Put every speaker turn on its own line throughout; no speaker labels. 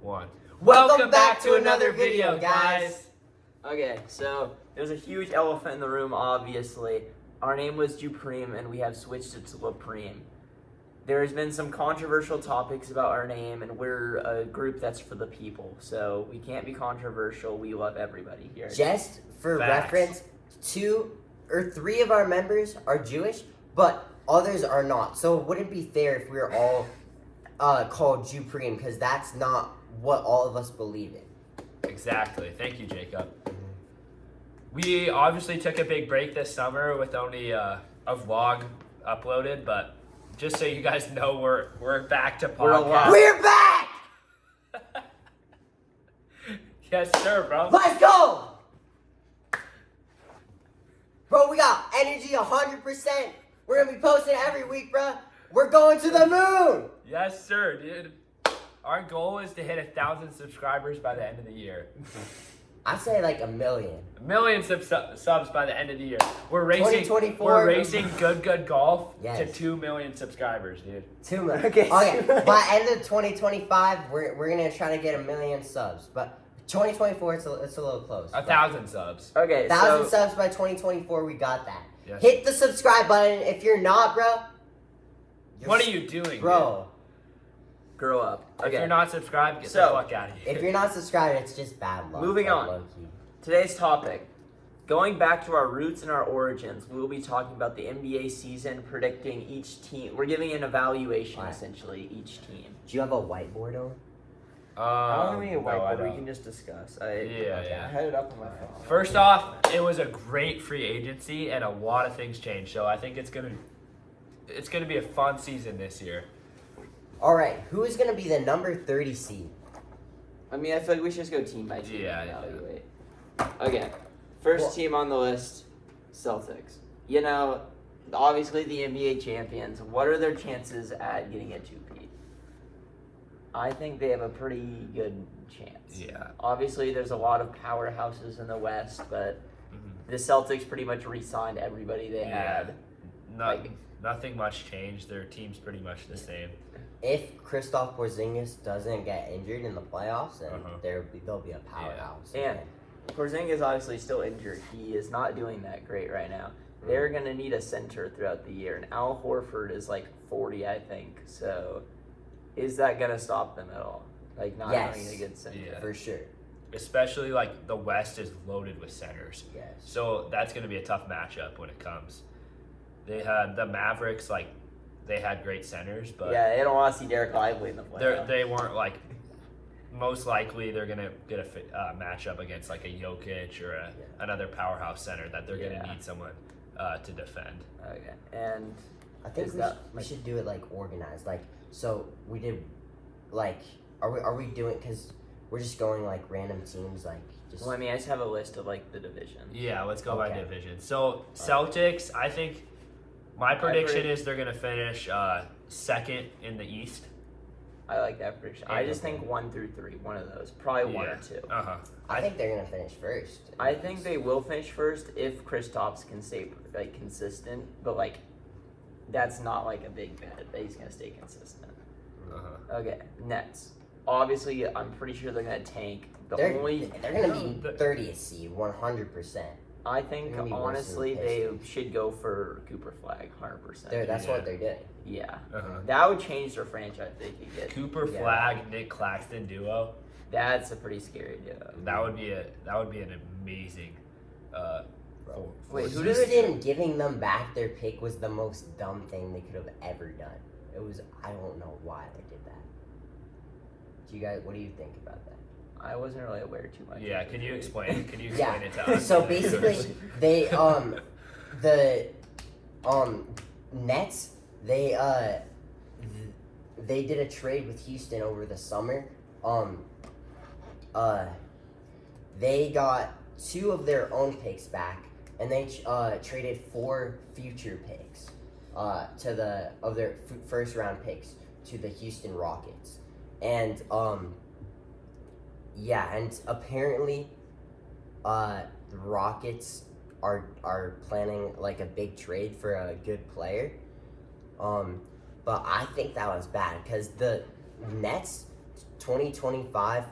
1.
Welcome back to another video, guys.
Okay, so there's a huge elephant in the room, obviously. Our name was Jupreme, and we have switched it to Lapreme. There has been some controversial topics about our name, and we're a group that's for the people, so we can't be controversial. We love everybody here.
Just for
Facts.
reference, 2 or 3 of our members are Jewish, but others are not. So it wouldn't be fair if we were all called Jupreme, because that's not what all of us believe in.
Exactly. Thank you, Jacob. We obviously took a big break this summer with only a vlog uploaded, but just so you guys know, we're back to
We're alive.
podcast.
We're back!
Yes, sir, bro.
Let's go! Bro, we got energy 100%. We're gonna be posting every week, bro. We're going to the moon!
Yes, sir, dude. Our goal is to hit 1,000 subscribers by the end of the year.
I say like 1 million.
1 million subs by the end of the year. We're racing.
2024.
We're racing good golf
Yes.
to 2 million subscribers, dude.
2 million.
Okay,
Okay. By end of 2025, we're gonna try to get 1 million subs. But 2024, it's a little close.
1,000 subs.
Okay,
1,000
so
subs by 2024, we got that.
Yes.
Hit the subscribe button. If you're not, bro.
What are you doing,
Bro,
grow up.
If
Okay,
you're not subscribed, get the
So,
fuck out of here.
if you're not subscribed, it's just bad luck.
Moving
like,
on.
low-key.
today's topic. Going back to our roots and our origins, we'll be talking about the NBA season, predicting each team. We're giving an evaluation,
Right.
essentially, each team.
Do you have a whiteboard on?
I don't think we need a
no, I
whiteboard. We
don't.
can just discuss.
Yeah,
I
yeah.
had it up on my phone.
First off, it was a great free agency, and a lot of things changed. So I think it's gonna be a fun season this year.
All right, who is gonna be the number 30 seed?
I mean, I feel like we should just go team by team
Yeah,
and
yeah.
evaluate. Okay, first
Well-
team on the list, Celtics. You know, obviously the NBA champions. What are their chances at getting a two-peat? I think they have a pretty good chance.
Yeah.
Obviously, there's a lot of powerhouses in the West, but the Celtics pretty much re-signed everybody they had.
Nothing much changed. Their team's pretty much the same.
If Kristaps Porzingis doesn't get injured in the playoffs, then
Uh-huh.
there'll be a powerhouse.
And
again.
Porzingis obviously still injured. He is not doing that great right now. They're going to need a center throughout the year, and Al Horford is like 40, I think. So, is that going to stop them at all? Like, not
Yes.
having a good center?
Yeah.
For sure.
Especially like the West is loaded with centers.
Yes.
So that's going to be a tough matchup when it comes. They had the Mavericks, like, they had great centers, but
Yeah, they don't want to see Derek Lively in the playoffs.
they weren't, like, most likely they're going to get a matchup against, like, a Jokic or another powerhouse center that they're going
Yeah.
to need someone to defend.
Okay, and
I think
Is
we,
that,
we should do it like organized. Like, so we did, like, are we doing, because we're just going like random teams, like, just.
well, I mean, I just have a list of like the divisions.
Yeah, let's go by
Okay.
division. So, Celtics, I think my prediction is they're going to finish second in the East.
I like that prediction. I just think 1 through 3, one of those, probably 1 or 2.
Uh-huh.
I think they're gonna finish first.
I think they will finish first if Kristaps can stay like consistent, but like that's not like a big bet that he's gonna stay consistent.
Uh-huh.
Okay, Nets. Obviously, I'm pretty sure they're gonna tank.
They're gonna be
the-
30th seed, 100%.
I think
They're gonna be worse
honestly
than the
they
Pistons.
should go for Cooper Flag, 100%.
That's
Yeah.
what they're doing.
Yeah,
Uh-huh.
that would change their franchise. They could get.
Cooper
Yeah.
Flag, Nick Claxton duo.
That's a pretty scary duo.
That would be an amazing.
Wait, who did
Houston giving them back their pick was the most dumb thing they could have ever done. It was, I don't know why they did that. Do you guys, what do you think about that?
I wasn't really aware too much.
Yeah, can you explain it? Can you
Yeah.
explain it to us?
So basically, they the Nets they did a trade with Houston over the summer. They got 2 of their own picks back, and they traded 4 future picks of their first round picks to the Houston Rockets, and and apparently the Rockets are planning like a big trade for a good player. But I think that was bad because the Nets 2025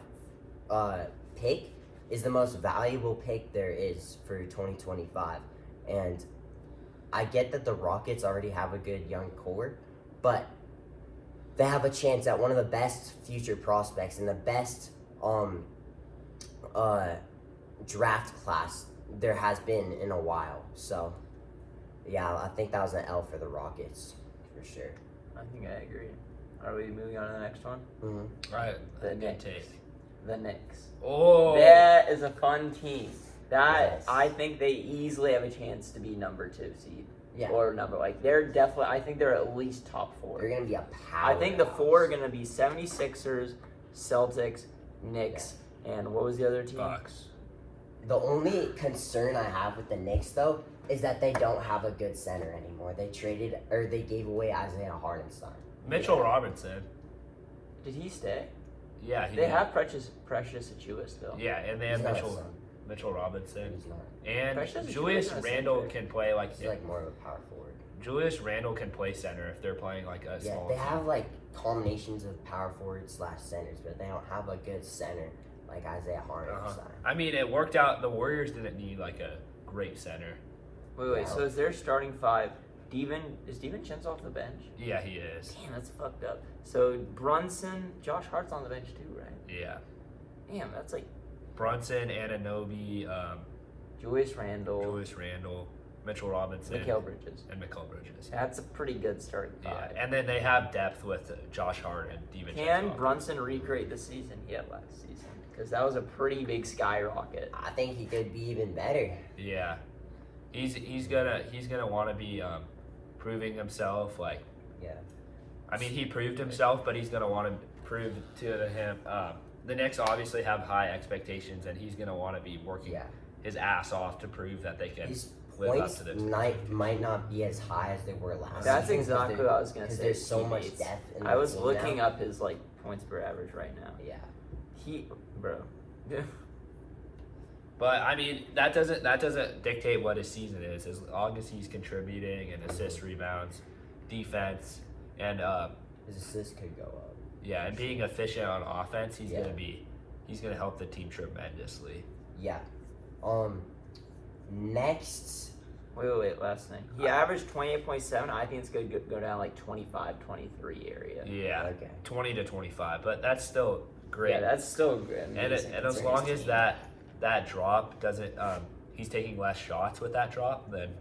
pick is the most valuable pick there is for 2025. And I get that the Rockets already have a good young core, but they have a chance at one of the best future prospects and the best draft class there has been in a while. So, yeah, I think that was an L for the Rockets, for sure.
I think I agree. Are we moving on to the next one?
Mm-hmm.
All right.
The
Good
Knicks.
take.
The Knicks.
Oh.
That is a fun team. That
Yes.
I think they easily have a chance to be number 2 seed.
Yeah.
Or number, like, they're definitely, I think they're at least top 4.
They're going to be a power.
I think the 4 are going to be 76ers, Celtics, Knicks, and what was the other team?
Bucks.
The only concern I have with the Knicks, though, is that they don't have a good center anymore. They gave away Isaiah Hartenstein.
Mitchell Robinson.
Did he stay?
Yeah, he
They
did.
have Precious Achua still.
Yeah, and they have
He's not a
Mitchell
center.
Robinson.
He's not.
And
Precious
Julius
Achua's not a
Randle
center.
can play like
He's like more of a power forward.
Julius Randle can play center if they're playing like a
Yeah,
small
they
team.
have like combinations of power forward / centers, but they don't have a good center like Isaiah Hartenstein.
I mean, it worked out. The Warriors didn't need like a great center.
Wait,
Yeah.
so is their starting 5, is Steven off the bench?
Yeah, he is.
Damn, that's fucked up. So Brunson, Josh Hart's on the bench too, right?
Yeah.
Damn, that's like
Brunson, Anunoby,
Julius Randle,
Julius Randle, Mitchell Robinson,
Mikal Bridges.
and Mikal Bridges.
That's a pretty good starting 5.
Yeah, and then they have depth with Josh Hart and Steven.
Can Brunson recreate the season he had last season? Because that was a pretty big skyrocket.
I think he could be even better.
Yeah, he's gonna want to be proving himself. Like,
Yeah.
I mean, he proved himself, but he's gonna want to prove to him. The Knicks obviously have high expectations, and he's gonna want to be working
Yeah.
his ass off to prove that they can
His
live up
points
to this.
might not be as high as they were last
That's
season.
exactly what I was gonna
Because
say.
there's so much
teammates.
depth in
I
the
was
team
looking
now.
up his like points per average right now.
Yeah.
Bro.
But I mean, that doesn't dictate what his season is. As long as he's contributing and assists, rebounds, defense, and
His assist could go up.
yeah, and being efficient on offense, he's
Yeah.
gonna help the team tremendously.
Yeah. Next.
Wait, last thing. He averaged 28.7. I think it's going to go down like 25, 23 area.
Yeah,
Okay.
20 to 25, but that's still great.
Yeah, that's still good.
and as long as that drop doesn't, he's taking less shots with that drop, then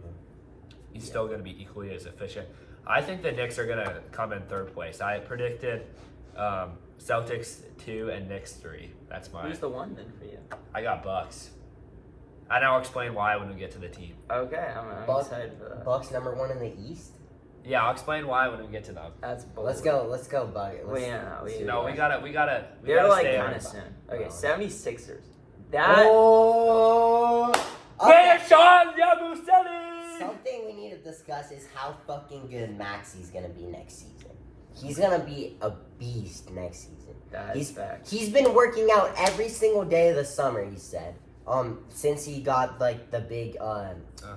he's still gonna be equally as efficient. I think the Knicks are gonna come in 3rd place. I predicted Celtics 2 and Knicks 3. That's mine.
Who's the one then for you?
I got Bucks. And I'll explain why when we get to the team.
Okay, I'm
Buck-
excited for that.
Bucks '1 in the East.
Yeah, I'll explain why when we get to them.
That's bold.
Let's go, Buck.
Wait, no, we
gotta.
They're like
stay
kind
on.
of soon. Okay,
No.
76ers. That
Oh!
Hey,
Okay.
Sean Yabusele!
Something we need to discuss is how fucking good Maxi's gonna be next season. He's gonna be a beast next season.
That's fact.
He's been working out every single day of the summer, he said. Since he got like the big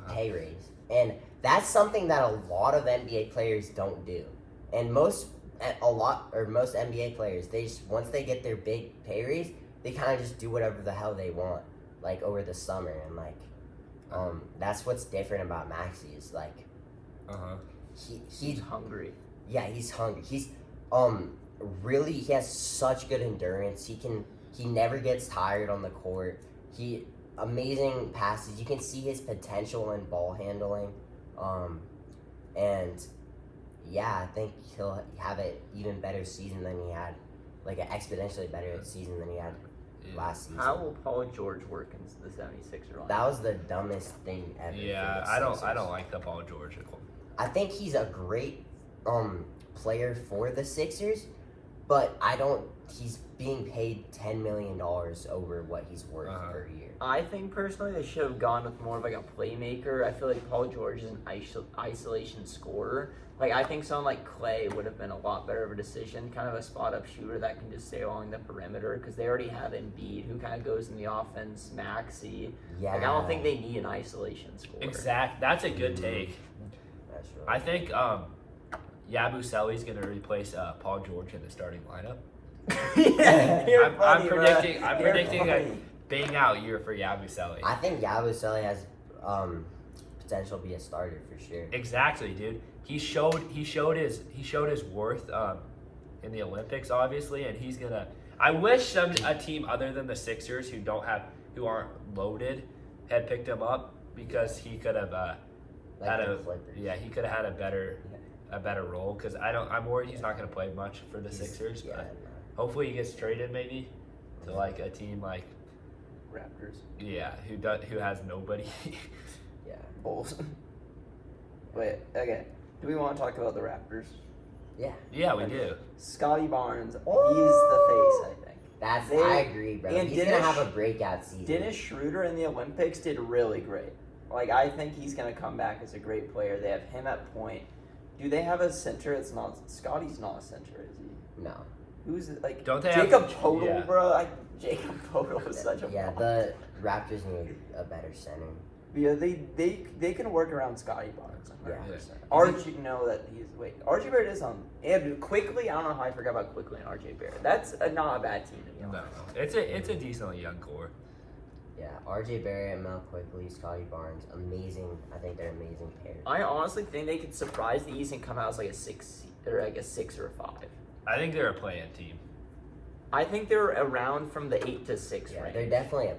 pay raise. And that's something that a lot of NBA players don't do. And most NBA players, they just, once they get their big pay raise, they kind of just do whatever the hell they want, like over the summer. And like, that's what's different about Maxi is like,
He's hungry.
yeah, he's hungry. He's really, he has such good endurance. He never gets tired on the court. Amazing passes. You can see his potential in ball handling. And yeah, I think he'll have an even better season than he had, like an exponentially better season than he had last season.
How will Paul George work in the 76er line?
That was the dumbest thing ever.
Yeah,
for the
I don't
Sixers.
like the Paul George.
I think he's a great player for the Sixers, but he's being paid $10 million over what he's worth per year.
I think personally they should have gone with more of like a playmaker. I feel like Paul George is an isolation scorer. Like I think someone like Clay would have been a lot better of a decision, kind of a spot up shooter that can just stay along the perimeter because they already have Embiid who kind of goes in the offense, Maxey.
Yeah.
Like I don't think they need an isolation scorer.
Exact. That's a good take.
That's right.
I think Yabusele's going to replace Paul George in the starting lineup.
Yeah, you're
I'm
funny, bro.
predicting. I'm
You're
predicting a
funny.
bang out year for Yabusele.
I think Yabusele has potential to be a starter for sure.
Exactly, dude. He showed his worth in the Olympics, obviously, and he's gonna. I wish a team other than the Sixers who aren't loaded had picked him up because he could have
Like the Clippers.
he could have had a better role because I'm worried he's not gonna play much for the Sixers,
Yeah,
but hopefully he gets traded maybe to like a team like
Raptors.
who has nobody.
yeah.
Bulls. Wait, okay. Do we want to talk about the Raptors?
Yeah, we do.
Scotty Barnes, he's the face, I think.
I agree, bro.
and
He's gonna have a breakout season.
Dennis Schroeder in the Olympics did really great. Like, I think he's going to come back as a great player. They have him at point. Do they have a center? It's not. Scotty's not a center, is he?
No.
Who's it? Like,
Don't they
Jacob
have-
Poeltl,
yeah.
bro? Jacob Poeltl is such a
Yeah, the Raptors need a better center.
Yeah, they can work around Scotty Barnes. 100%.
Yeah.
Archie, know that Archie Barrett is on. And quickly, I don't know how I forgot about Quickly and RJ Barrett. That's not a bad team to be
No,
honest.
it's a decently young core.
Yeah, RJ Barrett, Mel Quickly, Scotty Barnes, amazing. I think they're an amazing pair.
I honestly think they could surprise the East and come out as like a 6 or like a 6 or a 5.
I think they're a play-in team.
I think they're around from the 8 to 6
Yeah,
range.
they're definitely a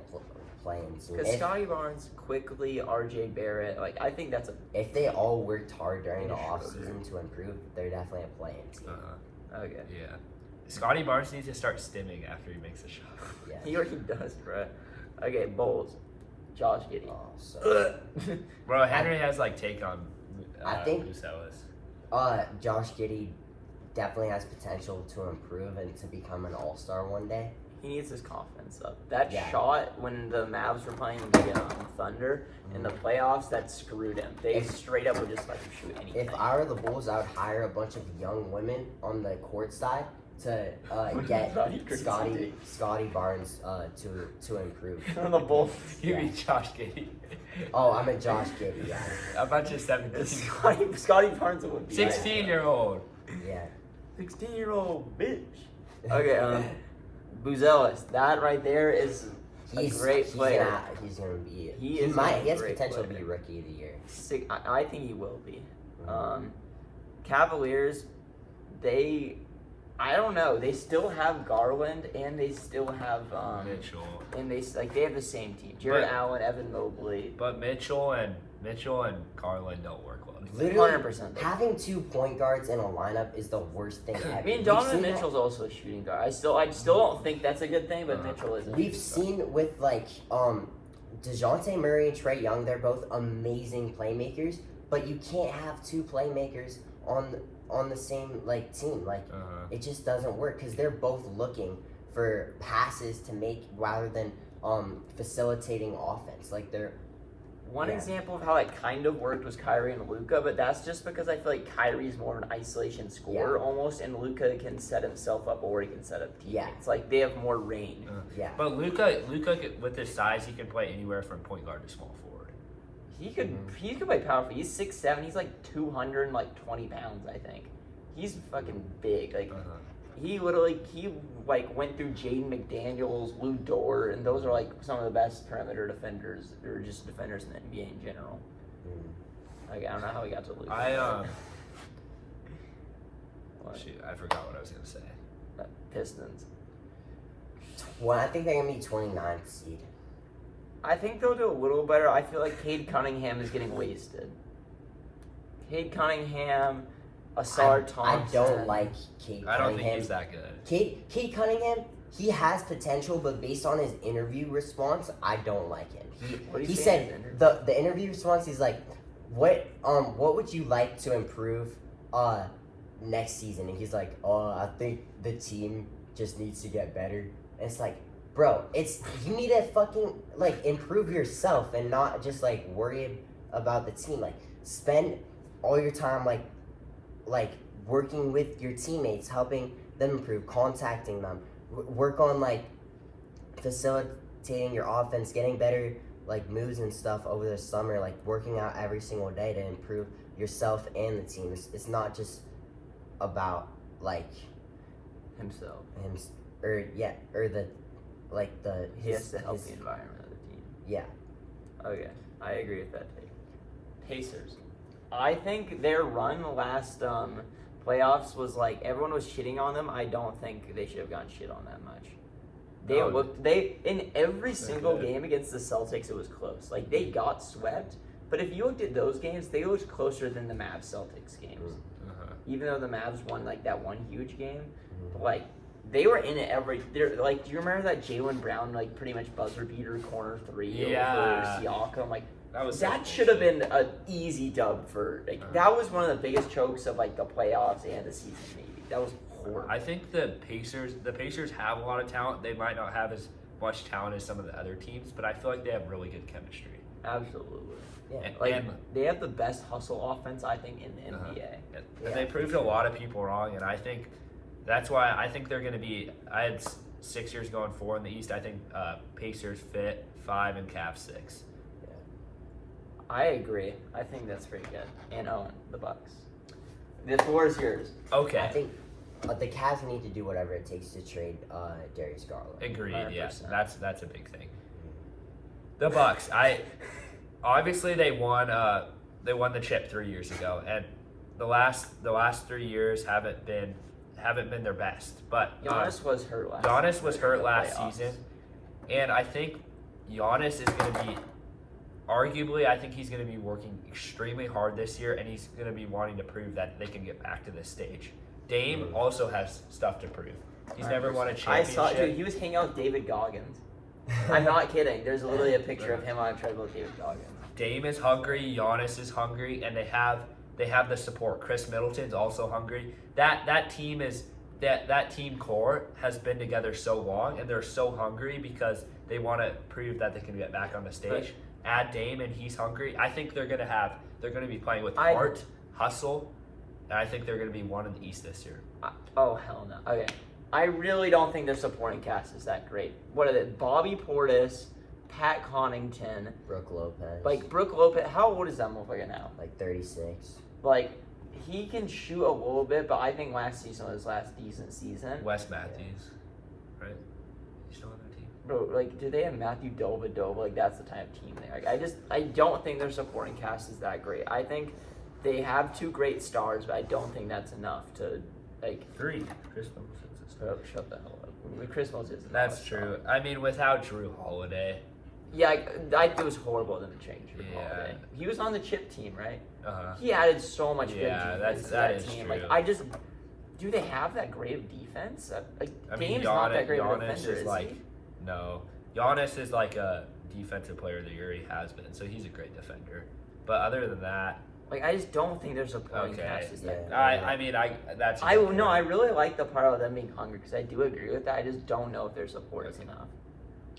playing team.
Because Scotty Barnes, Quickly, RJ Barrett, like I think that's a
If they all worked hard during the
Dennis
off
Schroeder.
season to improve, they're definitely a playing team.
okay.
Yeah. Scotty Barnes needs to start stimming after he makes a shot.
Yeah.
He already does, bro. Okay, Bulls. Josh Giddey.
Oh, so
Bro, Henry has like take on
I think-
Bucelas.
Josh Giddey definitely has potential to improve and to become an all-star one day.
He needs his confidence up. That
Yeah.
shot when the Mavs were playing the Thunder in the playoffs, that screwed him. They
If-
straight up would just let him shoot anything.
If I were the Bulls, I would hire a bunch of young women on the court side to get
That'd be crazy.
Scotty Barnes to improve.
the Bulls.
You
Yeah.
mean Josh Giddey?
Oh, I'm a Josh Giddey. Yeah.
A bunch of 17,
Scotty Barnes would be
16-year-old.
Yeah.
16-year-old bitch. Okay, Buzelis. That right there is a great player.
He's gonna be.
He
He
is
might.
a
He has
great
potential to
player.
be rookie of the year.
I think he will be.
Mhm.
Cavaliers, I don't know. They still have Garland and they still have
Mitchell.
and they have the same team. Jared
But-
Allen, Evan Mobley.
But Mitchell and Garland don't work well together.
Literally,
100%.
having 2 point guards in a lineup is the worst thing ever.
I mean,
We've
Donovan
seen that-
Mitchell's also a shooting guard. I still don't think that's a good thing, but Mitchell is.
We've seen with DeJounte Murray and Trae Young, they're both amazing playmakers, but you can't have 2 playmakers on the same team. It just doesn't work because they're both looking for passes to make rather than facilitating offense.
One
Yeah.
example of how it kind of worked was Kyrie and Luka, but that's just because I feel like Kyrie's more of an isolation scorer almost, and Luka can set himself up or he can set up teammates.
Yeah.
Like they have more range.
Yeah.
But Luka, with his size, he can play anywhere from point guard to small forward.
He could play powerful. He's 6'7", he's like 220 pounds, I think. He's fucking big. Like he went through Jaden McDaniels, Lou Dort, and those are like some of the best perimeter defenders or just defenders in the NBA in general. Like, I don't know how he got to Luka.
Shoot, I forgot what I was gonna say.
Pistons.
Well, I think they're gonna be 29th seed.
I think they'll do a little better. I feel like Cade Cunningham is getting wasted. Cade Cunningham, Asar Thompson.
I don't like Cade Cunningham.
I don't think he's that good.
Cade Cunningham, he has potential, but based on his interview response, I don't like him.
What did
He
he say
said
in his interview?
the interview response. He's like, what would you like to improve next season? And he's like, I think the team just needs to get better. And it's like, bro, you need to fucking improve yourself and not just worry about the team. Spend all your time working with your teammates, helping them improve, contacting them, work on facilitating your offense, getting better moves and stuff over the summer, working out every single day to improve yourself and the team. It's not just about
himself.
He
has to help the environment of the team.
Yeah.
Okay, I agree with that take. Pacers. I think their run last playoffs was like everyone was shitting on them. I don't think they should have gotten shit on that much. They in every single game against the Celtics it was close. Like they got swept, but if you looked at those games, they looked closer than the Mavs Celtics games. Even though the Mavs won like that one huge game, but, like they were in it they're like, do you remember that Jaylen Brown like pretty much buzzer beater corner 3 over Siakam? Like that should have been an easy dub for like that was one of the biggest chokes of like the playoffs and the season maybe. That was horrible.
I think the Pacers have a lot of talent. They might not have as much talent as some of the other teams, but I feel like they have really good chemistry.
Absolutely.
Yeah.
And
they have the best hustle offense I think in the NBA.
And they proved a lot of people wrong, and I think that's why I think they're going to be. I had Sixers going 4 in the East. I think Pacers fit 5 and Cavs 6.
I agree. I think that's pretty good. And Owen, the Bucks. The floor is yours.
Okay.
I think the Cavs need to do whatever it takes to trade Darius Garland.
Agreed.
100%.
Yes, that's a big thing. The Bucks. Obviously they won the chip 3 years ago, and the last 3 years haven't been their best. But
Giannis was hurt last.
Giannis was hurt last
playoffs.
season, and I think Giannis is going to be. Arguably, I think he's going to be working extremely hard this year, and he's going to be wanting to prove that they can get back to this stage. Dame also has stuff to prove. He's never won a championship.
I saw, dude, he was hanging out with David Goggins. I'm not kidding. There's literally a picture of him on a treadmill with David Goggins.
Dame is hungry, Giannis is hungry, and they have the support. Chris Middleton's also hungry. That team core has been together so long, and they're so hungry because they want to prove that they can get back on the stage.
Right.
Add Dame, and he's hungry. I think they're gonna be playing with heart, hustle, and I think they're gonna be one in the East this year.
Oh hell no. Okay, I really don't think their supporting cast is that great. What are they? Bobby Portis, Pat Connaughton,
Brooke Lopez.
like Brooke Lopez. How old is that motherfucker now?
Like 36.
Like he can shoot a little bit, but I think last season was his last decent season.
Wes Matthews, right? He's still on their team.
Bro, like, do they have Matthew Dellavedova? Like, that's the type of team they are. I don't think their supporting cast is that great. I think they have 2 great stars, but I don't think that's enough to, like...
3. Chris Middleton's a star.
Oh, shut the hell up. Chris Middleton is
That's true. I mean, without Drew Holiday.
Yeah, it was horrible of them to change Drew
Yeah.
Holiday. He was on the chip team, right?
Uh-huh.
He added so much good
Yeah,
defense to
that
that
is
team.
true.
Like, do they have that great of defense? Like,
I mean,
Dame's not that great of a
Giannis
defender,
is like...
he?
No. Giannis is like a defensive player of the year. He has been, so he's a great defender. But other than that...
Like, I just don't think their supporting cast is that great.
That's...
I really like the part of them being hungry because I do agree with that. I just don't know if their support is enough.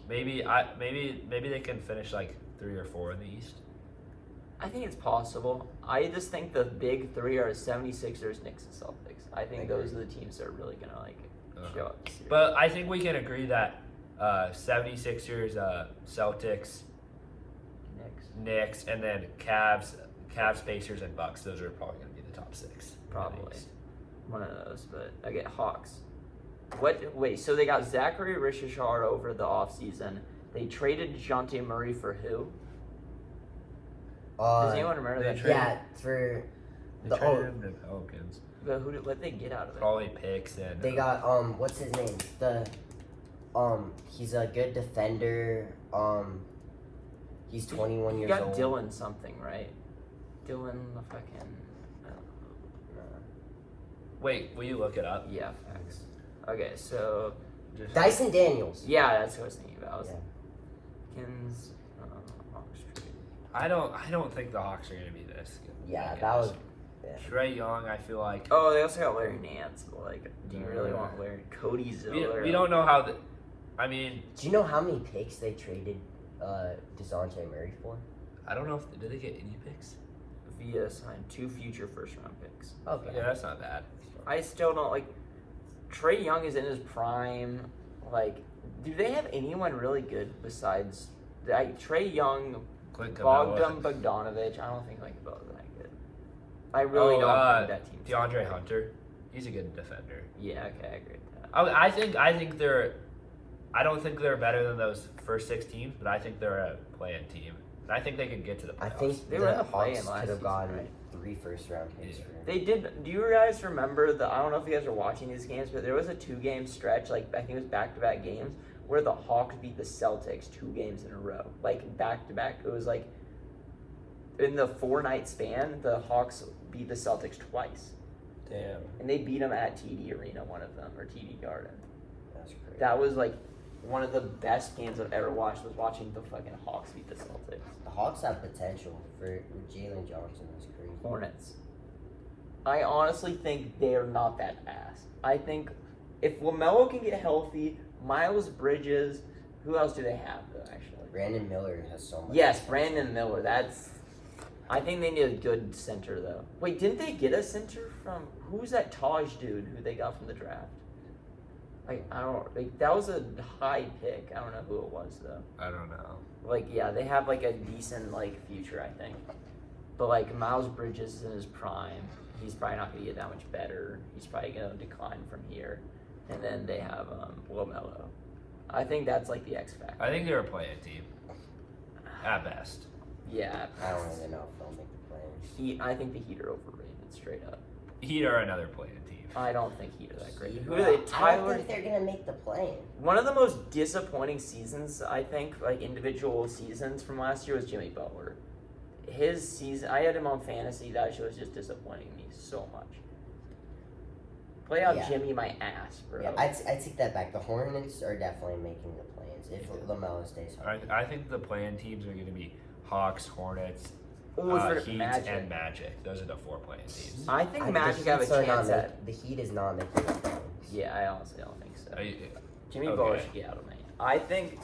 Maybe they can finish like 3 or 4 in the East.
I think it's possible. I just think the big 3 are 76ers, Knicks, and Celtics. I think those are the teams that are really gonna like show up this year.
But I think we can agree that 76ers, Celtics, Knicks, and then Cavs, Pacers, and Bucks. Those are probably gonna be the top 6.
Probably one of those. But I get Hawks. Wait, so they got Zachary Richard over the offseason. They traded DeJounte Murray for who? Does anyone remember that trade?
Yeah, for
They traded him to Pelicans.
But what did they get out of it?
Probably picks and...
They got, what's his name? He's a good defender. He's 21 years old.
You got Dylan something, right? Dylan the fucking... I don't know.
Wait, will you look it up?
Yeah, facts. Okay, so...
Dyson Daniels.
Yeah, that's what I was thinking about.
Yeah.
Kins, Hawks trade.
I don't think the Hawks are going to be this good.
Yeah, that was... Yeah.
Trae Young, I feel like...
Oh, they also got Larry Nance. But like, do you really want Larry? Cody Zeller?
We don't know how the... I mean...
Do you know how many picks they traded DeJounte Murray for?
I don't know if... Did they get any picks?
Via signed 2 future first-round picks.
Okay.
Yeah, that's not bad.
I still don't, like... Trae Young is in his prime. Like, do they have anyone really good besides... Trae Young,
Clint Capella.
Bogdanovich. I don't think Clint Capella's that good. I really don't think that team.
DeAndre Hunter. He's a good defender.
Yeah, okay, I agree with that.
I think they're. I don't think they're better than those first 6 teams, but I think they're a play-in team. And I think they can get to the playoffs.
I think
They were in
the
the play-in
Hawks
last
could have
season,
gotten
right?
3 first-round picks
Yeah.
for him.
They did. Do you guys remember the? I don't know if you guys are watching these games, but there was a 2-game stretch, like I think it was back-to-back games, where the Hawks beat the Celtics 2 games in a row, like back-to-back. It was like in the 4-night span, the Hawks beat the Celtics twice,
Damn.
and they beat them at TD Arena, one of them, or TD Garden.
That's great.
That was like one of the best games I've ever watched. Was watching the fucking Hawks beat the Celtics.
The Hawks have potential for Jalen Johnson. That's crazy.
Hornets. I honestly think they're not that ass. I think if LaMelo can get healthy, Miles Bridges, who else do they have though? Actually,
Brandon Miller has so much.
yes,
potential.
Brandon Miller. That's. I think they need a good center though. Wait, didn't they get a center from who's that Taj dude who they got from the draft? Like I don't like that was a high pick. I don't know who it was though.
I don't know.
Like yeah, they have like a decent like future I think, but like Miles Bridges is in his prime. He's probably not gonna get that much better. He's probably gonna decline from here, and then they have LaMelo. I think that's like the X factor.
I think they're a play-in team. At best.
Yeah,
I don't even know if they'll make the play-in.
I think the Heat are overrated straight up.
Heat are another play-in team.
I don't think Heat are that great. Who
Yeah,
are they?
I don't
Tyler.
think they're gonna make the play-in.
One of the most disappointing seasons, I think, like individual seasons from last year was Jimmy Butler. His season, I had him on fantasy. That shit was just disappointing me so much. Playoff
Yeah.
Jimmy, my ass, bro.
Yeah, I'd take that back. The Hornets are definitely making the play-ins if LaMelo stays healthy.
I think the play-in teams are going to be Hawks, Hornets,
For
Heat,
Magic.
and Magic. Those are the 4 play-in teams.
I think
The
Magic have a
Heats are not
chance at.
the Heat is not making the play-ins.
Yeah, I honestly don't think so.
I-
Jimmy
okay.
Butler should get out of me. I think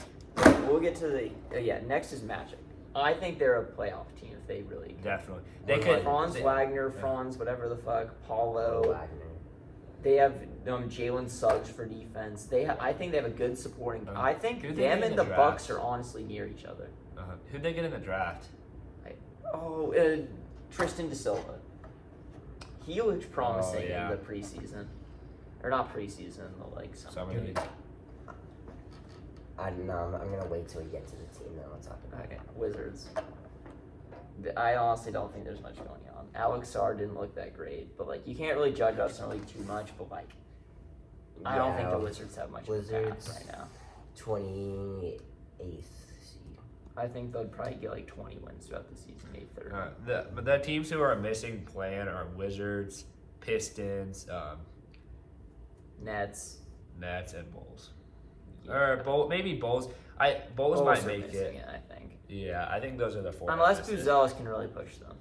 we'll get to the next is Magic. I think they're a playoff team if they really can.
Definitely.
They
They could.
Franz
they-
Wagner,
yeah.
Franz, whatever the fuck,
Oh,
Paulo.
Wagner.
They have Jalen Suggs for defense. I think they have a good supporting. I think
Who'd they
them
get in
and
the
the
draft?
Bucks are honestly near each other.
Who'd they get in the draft?
Oh, Tristan Da Silva. He looked promising
yeah.
in the preseason, or not preseason, the like summer.
Some of these.
I'm gonna wait till we get to the team, then I'll talk about it.
Okay, Wizards. I honestly don't think there's much going on. Alex Sarr didn't look that great, but like you can't really judge us in the league too much. But like, I don't think the Wizards have much of a
Wizards.
path right now.
28th seed.
I think they'd probably get like 20 wins throughout the season, maybe 30.
But the teams who are missing plan are Wizards, Pistons,
Nets.
Nets, and Bulls.
Yeah.
Or maybe Bulls. Bulls
Bulls
might
are
make
missing
it.
I think.
Yeah, I think those are the 4.
Unless
missing.
Buzelis can really push them.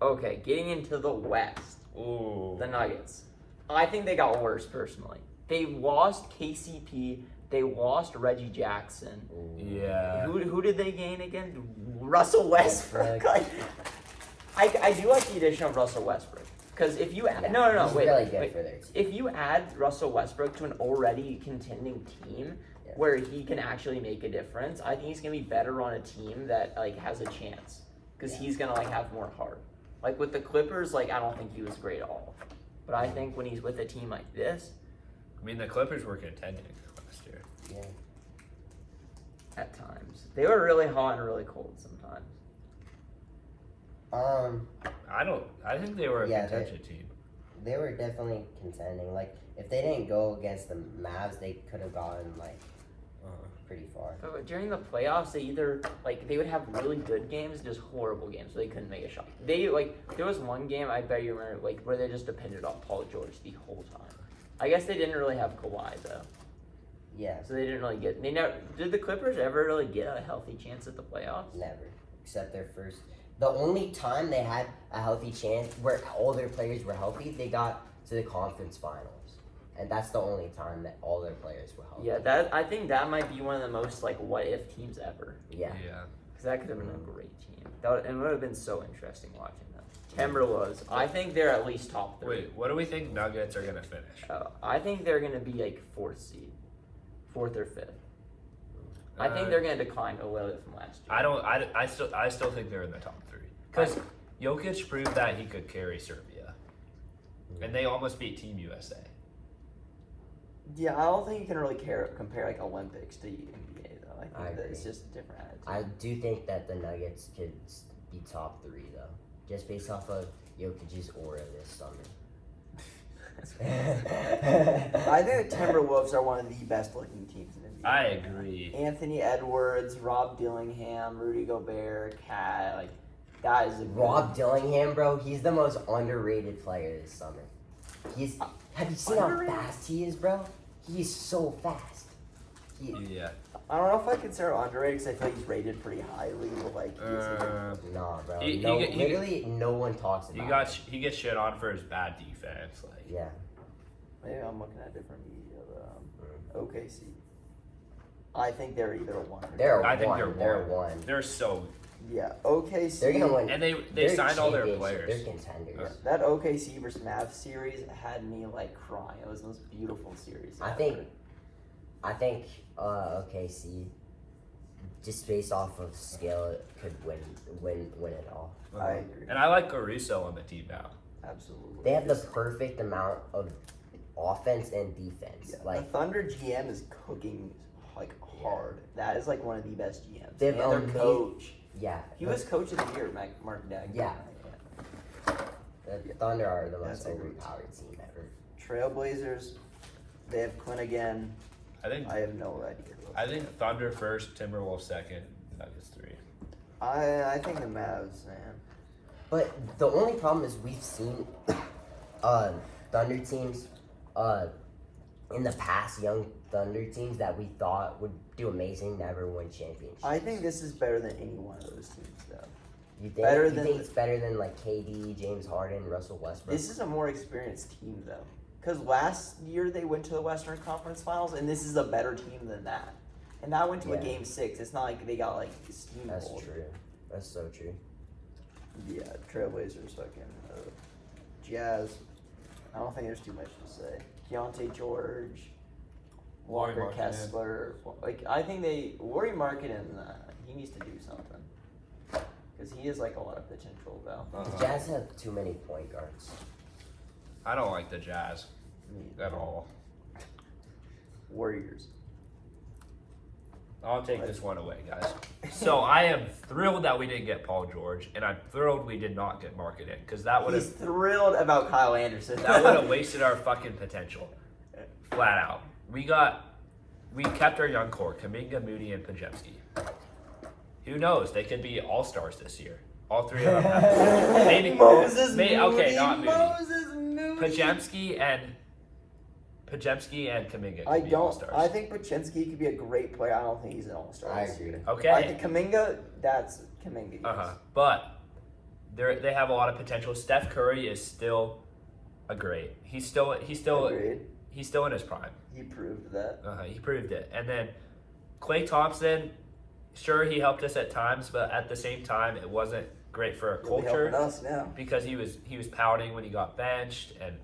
Okay, getting into the West.
Ooh.
The Nuggets. I think they got worse personally. They lost KCP. They lost Reggie Jackson.
Yeah.
Who did they gain again? Russell Westbrook.
Westbrook.
I do like the addition of Russell Westbrook because if you add, no
He's
wait,
really good
wait.
for their team.
If you add Russell Westbrook to an already contending team
Yeah.
where he can actually make a difference, I think he's gonna be better on a team that like has a chance because
Yeah.
he's gonna like have more heart. Like with the Clippers, like I don't think he was great at all, but I think when he's with a team like this,
I mean, the Clippers were contending last year.
Yeah.
at times they were really hot and really cold sometimes.
I think they were a
Yeah,
contention team.
They were definitely contending. Like, if they didn't go against the Mavs, they could have gotten, like, pretty far.
But during the playoffs, they either like they would have really good games, just horrible games, so they couldn't make a shot. They like there was one game I bet you remember like where they just depended on Paul George the whole time. I guess they didn't really have Kawhi though,
Yeah,
so they didn't really get. They never did the Clippers ever really get a healthy chance at the playoffs?
never. Except their first. The only time they had a healthy chance where all their players were healthy, they got to the conference finals. And that's the only time that all their players were healthy.
Yeah, I think that might be one of the most like what if teams ever,
Yeah.
Yeah.
because that could have been a great team. It would have been so interesting watching them. Timberwolves, I think they're at least top 3.
Wait, what do we think Nuggets are gonna finish?
I think they're going to be like 4th seed, 4th or 5th. I think
Uh,
they're going to decline a little bit from last year.
I still think they're in the top 3 because Jokic proved that he could carry Serbia, and they almost beat Team USA.
Yeah, I don't think you can really compare like Olympics to NBA though. I think
I
that it's
agree.
just a different attitude.
I do think that the Nuggets could be top 3 though, just based off of Jokic's aura this summer.
I think the Timberwolves are one of the best looking teams in the NBA.
I agree.
Anthony Edwards, Rob Dillingham, Rudy Gobert, Cat, like that is a good
Rob Dillingham, bro, he's the most underrated player this summer. Have you seen
Underrated?
how fast he is, bro? He's so fast.
Yeah.
I don't know if I consider him underrated because I feel like he's rated pretty highly, but like
Nah, bro.
He-
no,
he-
literally no one talks about him.
He gets shit on for his bad defense. Like,
Yeah.
maybe I'm looking at different media. OKC. I think they're either a one. Or
They're
I think
one.
they're
one.
they're so,
yeah, OKC.
They're gonna win.
and they
They're
signed all their
championship.
players.
They're contenders.
Yeah.
That OKC versus Mavs series had me like crying. It was the most beautiful series.
I
ever.
think OKC, just based off of skill, could win it all.
I agree.
And I like Caruso on the team now.
Absolutely.
They have the perfect amount of offense and defense.
Yeah,
Like
the Thunder GM is cooking like hard. That is like one of the best GMs.
They have
and their
amazing-
coach.
yeah,
He was coach of the year, Mark Dag.
Yeah. the Thunder are the most
That's a great
overpowered team ever.
Trailblazers. They have Quinn again.
I think
I have no idea.
I think Thunder first, Timberwolves second, Nuggets 3.
I think the Mavs, man.
But the only problem is we've seen Thunder teams in the past, young Thunder teams that we thought would do amazing never win championships.
I think this is better than any one of those teams, though.
you think
better
you
than
think
the-
it's better than like KD, James Harden, Russell Westbrook.
This is a more experienced team, though. Because last year they went to the Western Conference Finals, and this is a better team than that. And that went to a
Yeah.
Game 6. It's not like they got like steamrolled.
That's true. That's so true.
Yeah, Trailblazers, fucking Jazz. I don't think there's too much to say. Keontae George,
Lauri
Walker
Markkanen.
Kessler. Like I think Lauri Markkanen, he needs to do something because he has like a lot of potential though.
The Jazz have too many point guards.
I don't like the Jazz
Me-
at all.
Warriors.
I'll take this one away, guys. So I am thrilled that we didn't get Paul George, and I'm thrilled we did not get Markkanen, because that would
He's
have
thrilled about Kyle Anderson.
that would have wasted our fucking potential, flat out. We kept our young core, Kuminga, Moody, and Pajemski. Who knows? They could be all stars this year. All three of them. Maybe
Moses
Moody.
Moody.
Okay, not Moody.
Moses Moody.
Pajemski and Kuminga
I
could be all
don't.
stars.
I think Pachinski could be a great player. I don't think he's an all-star.
I
this
agree.
year.
Okay.
I think Kuminga. That's Kuminga. Yes.
But they have a lot of potential. Steph Curry is still a great. He's still
Agreed.
he's still in his prime.
He proved that.
He proved it. And then Klay Thompson, sure he helped us at times, but at the same time it wasn't great for our
He'll be
culture
helping us now.
because he was pouting when he got benched, and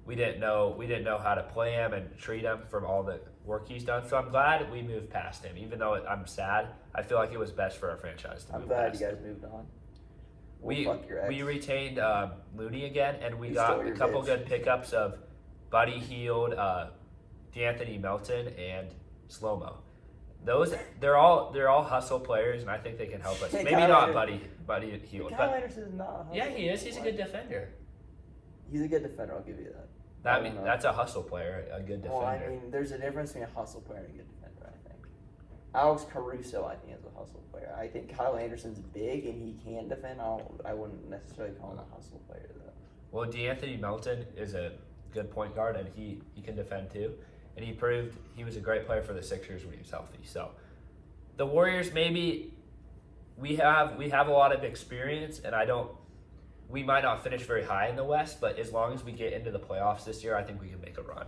we didn't know how to play him and treat him from all the work he's done. So I'm glad we moved past him, even though I'm sad. I feel like it was best for our franchise to
I'm
move
glad
past
you
him.
guys moved on. Fuck your ex.
We retained Looney again, and we
You
got
stole
a
your
couple
bitch.
good pickups of Buddy Hield, D'Anthony Melton, and Slow Mo. Those they're all hustle players, and I think they can help us.
Hey,
Maybe
Kyle
not
Anderson-
Buddy Hield,
Kyle
but
Anderson is not.
yeah, he is. He's a good defender.
He's a good defender. I'll give you that. I don't know.
That's a hustle player, a good defender.
Well, I mean, there's a difference between a hustle player and a good defender. I think. Alex Caruso, I think, is a hustle player. I think Kyle Anderson's big and he can defend. I wouldn't necessarily call him a hustle player though.
Well, D'Anthony Melton is a good point guard, and he can defend too. And he proved he was a great player for the Sixers when he was healthy. So the Warriors, maybe we have a lot of experience, and we might not finish very high in the West, but as long as we get into the playoffs this year, I think we can make a run.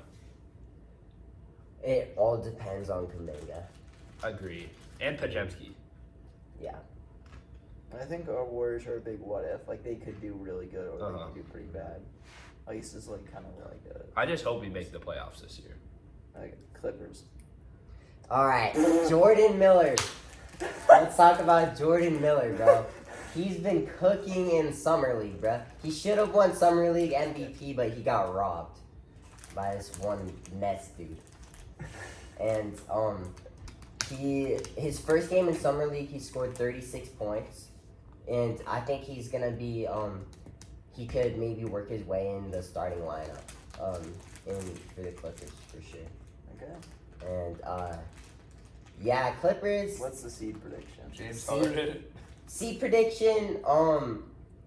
It all depends on Kuminga.
Agreed. And Pajemski.
Yeah.
I think our Warriors are a big what if. Like they could do really good or they
Uh-huh.
could do pretty bad. Like this is like kind of like
I just hope we make the playoffs this year.
like Clippers.
All right, Jordan Miller. Let's talk about Jordan Miller, bro. He's been cooking in Summer League, bro. He should have won Summer League MVP, but he got robbed by this one Nets dude. And his first game in summer league, he scored 36 points, and I think he's gonna be he could maybe work his way in the starting lineup for the Clippers for sure.
Okay.
And yeah, Clippers.
What's the seed prediction?
James
See-
Harden.
Seed prediction.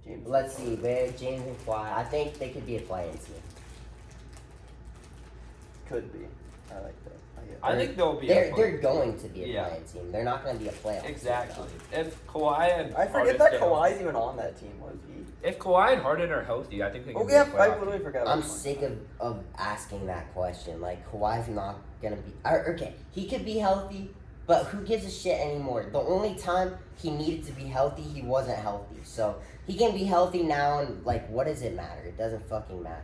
James.
Let's see. Where James and Kawhi. I think they could be a play-in team.
Could be. I like that. I get
I
that.
think they'll be.
They're going to be a
Yeah.
play-in team. They're not going to be a playoff team,
Exactly.
though.
If Kawhi and
I forget
Harden
that
stay
Kawhi's even on that team, was he?
healthy- If Kawhi and Harden are healthy, I think they can
Oh
be
yeah,
a
I
playoff
literally
team.
forgot.
I'm
about
sick of asking that question. Like, Kawhi's not going to be... okay, he could be healthy, but who gives a shit anymore? The only time he needed to be healthy, he wasn't healthy. So, he can be healthy now, and, like, what does it matter? It doesn't fucking matter.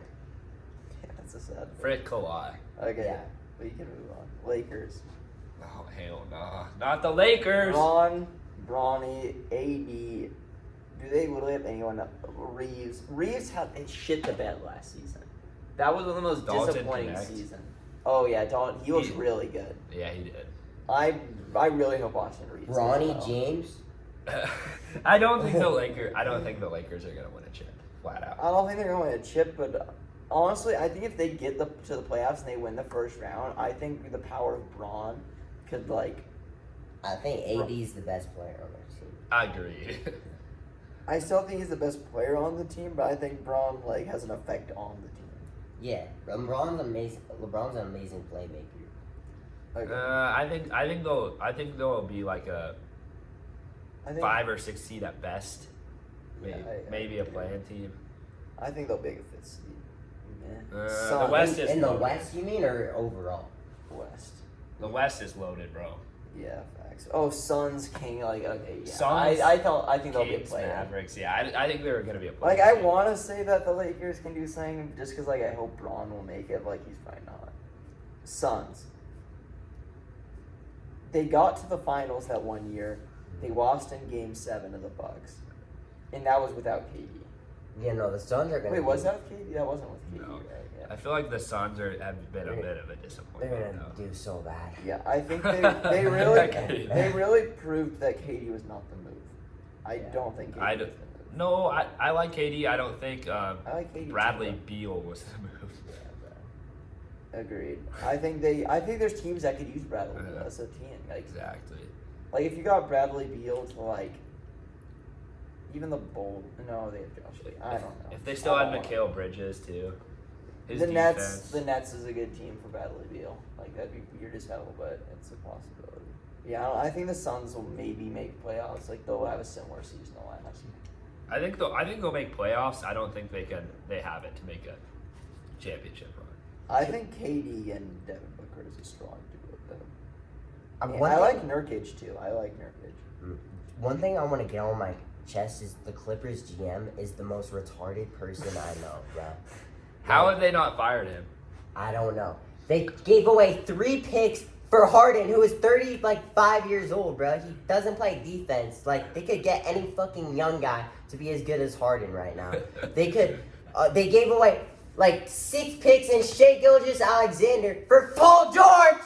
Yeah, that's a sad.
Frit Kawhi.
Okay,
Yeah.
we can move on. Lakers.
Oh hell nah, not the Lakers.
Bron, Bronny, AD. Do they literally have anyone? Reeves. Reeves had they shit the bed last season. That was one of the most
Dalton
disappointing
connects.
season. Oh yeah, Dalton. He was
He-
really good.
Yeah, he did.
I really hope Austin Reeves. does
Ronnie
well.
James?
I don't think the Lakers. I don't think the Lakers are gonna win a chip. Flat out.
I don't think they're going to win a chip, but honestly, I think if they get to the playoffs and they win the first round, I think the power of Braun could like.
I think AD's the best player on their team.
I agree.
I still think he's the best player on the team, but I think Braun like has an effect on the team.
Yeah, LeBron's amazing. LeBron's an amazing playmaker.
Like,
I think they'll be like a
I think
5 or 6 seed at best. Maybe,
Yeah, I
maybe a
agree.
playing team.
I think they'll be a fifth seed.
The
Suns.
West is
In the
loaded.
West, you mean, or overall?
West.
The West is loaded, bro.
Yeah, facts. Oh, Suns, King, like okay, yeah.
Suns,
I think they'll be a
Kings,
player.
Mavericks. Yeah, I think they're gonna be a player.
Like I want to say that the Lakers can do something just because like I hope Braun will make it. Like he's probably not. Suns. They got to the finals that one year. They lost in Game 7 to the Bucks, and that was without KD.
Yeah, no, the Suns are gonna.
Wait, was that with KD? That wasn't with KD,
No.
right?
I feel like the Suns have been a
They're-
bit of a
They're
disappointment.
gonna do so bad.
Yeah, I think they really
Okay.
they really proved that KD was not the move. I
Yeah.
don't think KD
I
was
d-
the move.
No, I like KD. I don't think
I like KD too,
Bradley
though.
Beal was the move.
Agreed. I think there's teams that could use Bradley Beal as a team.
Exactly.
Like if you got Bradley Beal to like even the Bulls. No, they have Josh Lee. I don't know.
If they still
I
had
don't wanna-
Mikal Bridges too. His
the
defense.
Nets is a good team for Bradley Beal. Like that'd be weird as hell, but it's a possibility. Yeah, I think the Suns will maybe make playoffs. Like they'll have a similar season to last year.
I think they'll make playoffs. I don't think they have it to make a championship run.
I think KD and Devin Booker is a strong duo. Though. And
One
I
thing-
like Nurkic too. I like Nurkic.
One thing I want to get on my chest is the Clippers GM is the most retarded person I know, bro.
How have they not fired him?
I don't know. They gave away 3 picks for Harden, who is 35 years old, bro. He doesn't play defense. Like, they could get any fucking young guy to be as good as Harden right now. They could. They gave away like 6 picks and Shea Gilgeous-Alexander for Paul George.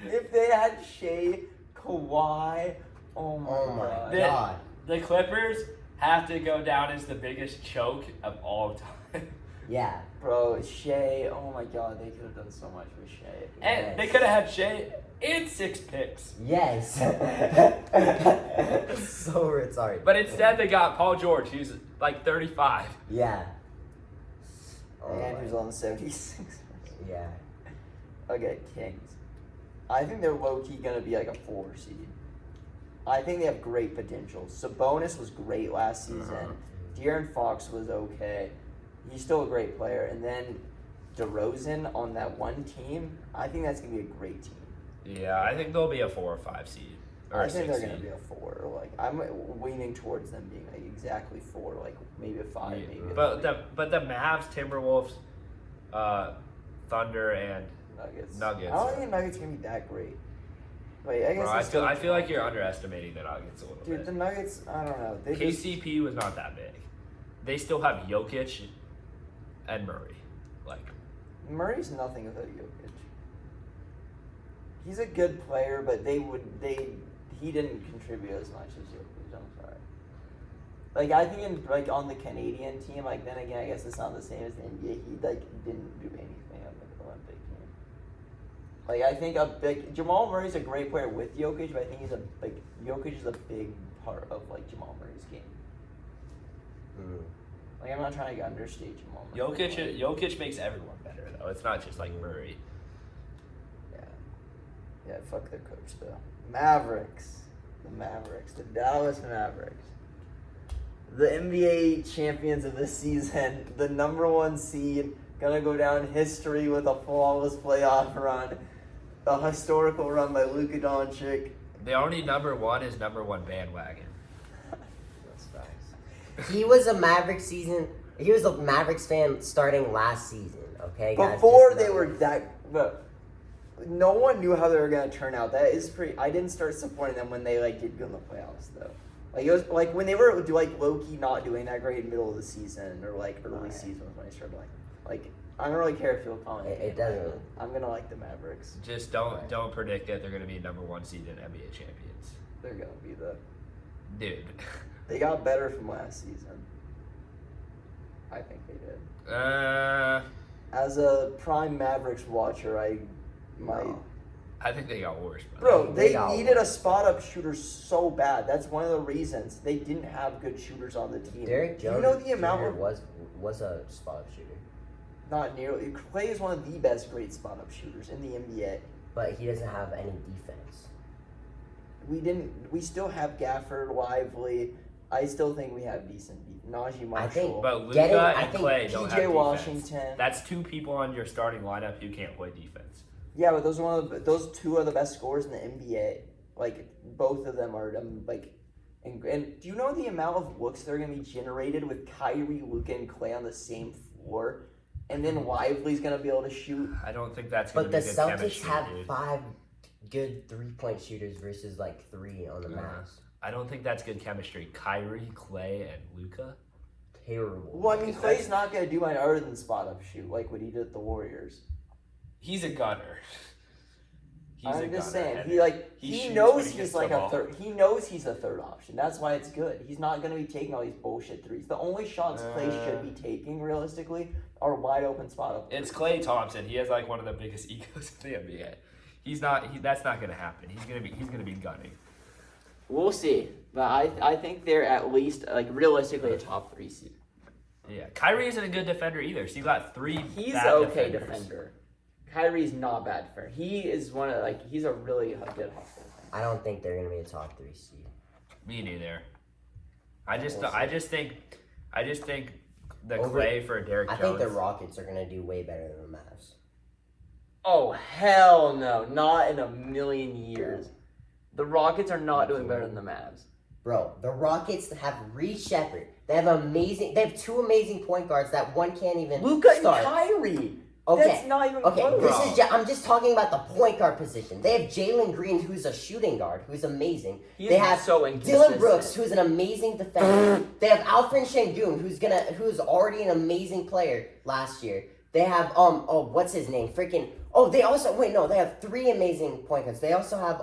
If they had Shea, Kawhi, oh my,
Oh my
god.
god.
The Clippers have to go down as the biggest choke of all time.
Yeah.
Bro, Shea, oh my god, they could have done so much with Shea.
And they could have had Shea and 6 picks.
Yes. So retarded.
But instead they got Paul George. He's like 35.
Yeah. Oh
And
my-
who's on the 76ers.
Yeah.
Okay, Kings. I think they're low-key going to be like a 4 seed. I think they have great potential. Sabonis was great last season. De'Aaron Fox was okay. He's still a great player. And then DeRozan on that one team, I think that's going to be a great team.
Yeah, I think they'll be a 4 or 5 seed. Or
I
a
think
6
they're going to
seed.
be a 4. Like I'm leaning towards them being like exactly 4, like maybe a 5, maybe a
But
3.
the Mavs, Timberwolves, Thunder, and
Nuggets.
Nuggets
I don't
are-
think the Nuggets are going to be that great. Wait, I guess
bro,
they
I
still-
feel like you're underestimating the Nuggets a little
Dude, the
bit.
Nuggets, I don't know. They just,
KCP was not that big. They still have Jokic and Murray. Like,
Murray's nothing without Jokic. He's a good player, but he didn't contribute as much as Jokic. I'm sorry. Like I think on the Canadian team, like then again, I guess it's not the same as the NBA. He didn't do anything on the Olympic team. Like I think Jamal Murray's a great player with Jokic, but I think Jokic is a big part of Jamal Murray's game. Like I'm not trying to understate Jamal Murray.
Jokic makes everyone better though. It's not just Murray.
Yeah, fuck their coach though. Mavericks. The Dallas Mavericks. The NBA champions of this season, the number 1 seed, gonna go down in history with a flawless playoff run. A historical run by Luka Doncic.
The only number 1 is number 1 bandwagon.
That's facts. He was a Mavericks fan starting last season, okay, guys?
Before they were that... But no one knew how they were going to turn out. That is pretty... I didn't start supporting them when they, did good in the playoffs, though. It was, when they were, low-key not doing that great in the middle of the season, or, early season when they started, I don't really care if you'll call it.
It doesn't.
I'm going to like the Mavericks.
Just don't predict that they're going to be number 1 seed in NBA champions.
They're going to be the...
Dude.
They got better from last season. I think they did. As a prime Mavericks watcher, I
think they got worse.
Bro, they needed a spot-up shooter so bad. That's one of the reasons. They didn't have good shooters on the team.
Derek Jones
the amount
was a spot-up shooter.
Not nearly. Clay is one of the best great spot-up shooters in the NBA.
But he doesn't have any defense.
We still have Gafford, Lively. I still think we have decent defense. Najee Marshall.
But Luka and Clay don't have
PJ
defense.
Washington.
That's 2 people on your starting lineup who can't play defense.
Yeah, but those 2 are the best scorers in the NBA. Both of them are and do you know the amount of looks that are going to be generated with Kyrie, Luka, and Clay on the same floor? And then Lively's going to be able to shoot.
I don't think that's going to be good chemistry.
But the Celtics have 5 good 3-point shooters versus 3 on the Mavs.
I don't think that's good chemistry. Kyrie, Clay, and Luka?
Terrible.
Well, I mean, Clay's not going to do much other than spot-up shoot like what he did at the Warriors.
He's a gunner.
I'm just saying, he knows he's a third. He knows he's a third option. That's why it's good. He's not going to be taking all these bullshit threes. The only shots Clay should be taking, realistically, are wide open spot up.
It's Klay Thompson. He has one of the biggest egos in the NBA. That's not going to happen. He's going to be gunning.
We'll see, but I think they're at least realistically a top 3 seed.
Yeah, Kyrie isn't a good defender either. So you got 3.
He's an okay defender. Kyrie's not bad for. He is one of he's a really good hustler.
I don't think they're gonna be a top 3 seed.
Me neither. I just think the Clay for Derek Jones.
I think the Rockets are gonna do way better than the Mavs.
Oh hell no! Not in a million years. The Rockets are not doing better than the Mavs.
Bro, the Rockets have Reed Shepherd. They have 2 amazing point guards that one can't even
Luka
start.
and Kyrie.
Okay.
That's not even close.
I'm just talking about the point guard position. They have Jalen Green, who's a shooting guard, who's amazing. They have Dylan Brooks, who's an amazing defender. They have Alfred Şengün, who's already an amazing player last year. They have what's his name? They have 3 amazing point guards. They also have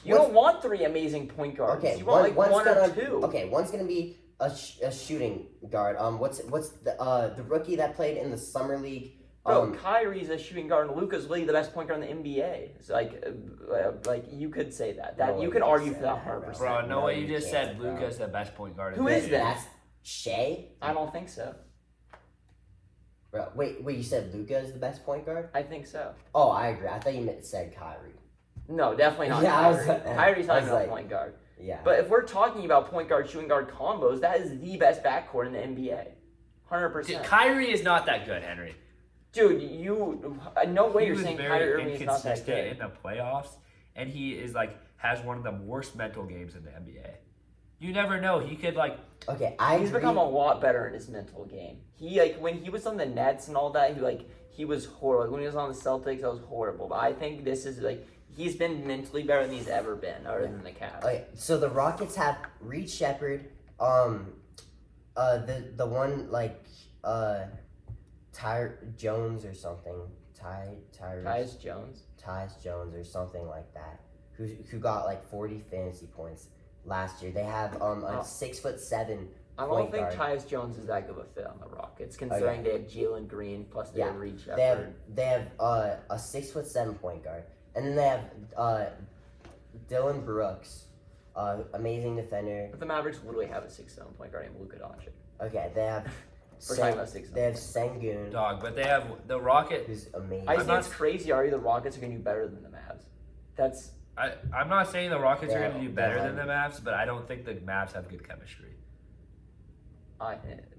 You don't want 3 amazing point guards.
Okay,
you want one or 2.
Okay, one's gonna be a shooting guard. What's the rookie that played in the summer league?
Bro, Kyrie's a shooting guard, and Luka's really the best point guard in the NBA. It's you could say that. You can argue for that 100%.
Bro, no way you just said Luka's the best point guard.
Who is that?
That's Shea?
I don't think so.
Bro, wait, you said Luka is the best point guard?
I think so.
Oh, I agree. I thought you said Kyrie.
No, definitely not Kyrie. Kyrie's not even a point guard.
Yeah.
But if we're talking about point guard, shooting guard combos, that is the best backcourt in the NBA. 100%.
Dude, Kyrie is not that good, Henry.
Dude, no way you're saying Kyrie Irving is not that good.
In the playoffs, and he is has one of the worst mental games in the NBA. You never know. He could
Okay,
he's become a lot better in his mental game. He when he was on the Nets and all that, he was horrible. When he was on the Celtics, that was horrible. But I think this is he's been mentally better than he's ever been, other than the Cavs.
Okay, so the Rockets have Reed Shepherd, the one Tyre Jones or something.
Tyus Jones.
Tyus Jones or something like that, who got like 40 fantasy points last year. They have a 6'7"
I don't
point
think
guard.
Tyus Jones is that good of a fit on the Rockets, considering they have Jalen Green plus they have Reed
They have
Shepherd.
a 6'7" point guard, and then they have Dylan Brooks, amazing defender.
But the Mavericks literally have a 6'7" point guard named Luka Doncic.
Okay, they have
We're talking about 6'7".
They have Sengun,
Dog, but they have the Rocket.
who's amazing.
I just think it's crazy already the Rockets are going to do better than the Mavs.
I'm not saying the Rockets are
Yeah,
going to do better
yeah.
than the Mavs, but I don't think the Mavs have good chemistry.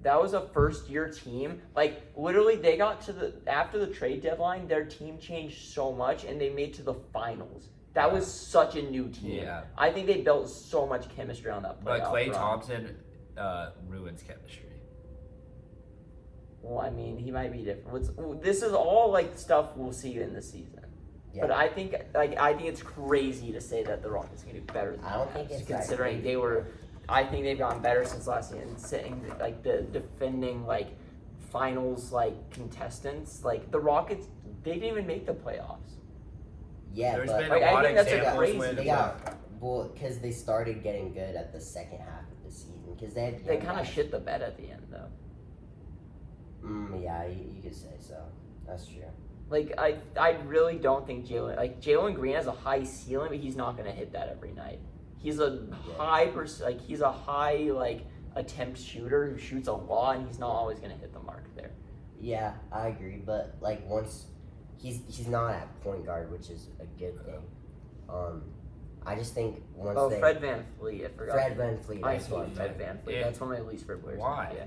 That was a first-year team. Like, literally, they got to after the trade deadline, their team changed so much, and they made to the finals. That was such a new team.
Yeah.
I think they built so much chemistry on that playoff
But Klay
run.
Thompson ruins chemistry.
Well, I mean, he might be different. This is all like stuff we'll see in the season.
Yeah.
But I think it's crazy to say that the Rockets are going to do better than
I don't
the
think
Mavs,
it's that
considering
crazy.
they were. I think they've gotten better since last year, and sitting like the defending like finals like contestants. Like the Rockets, they didn't even make the playoffs.
Yeah,
There's
but
been
Like,
a
I
lot of
think that's a
examples
crazy-
when
they got because they started getting good at the second half of the season because they had
They
young
kind of
guys.
shit the bed at the end though.
Yeah, you could say so. That's true.
Like I really don't think Jalen Green has a high ceiling, but he's not gonna hit that every night. He's a he's a high attempt shooter who shoots a lot, and he's not always gonna hit the mark there.
Yeah, I agree, but like once he's not at point guard, which is a good thing. I just think once they
Fred VanVleet, I forgot.
Fred VanVleet,
I
that's what
hate Fred VanVleet.
Yeah.
That's one of my least favorite players.
Why?
Yeah,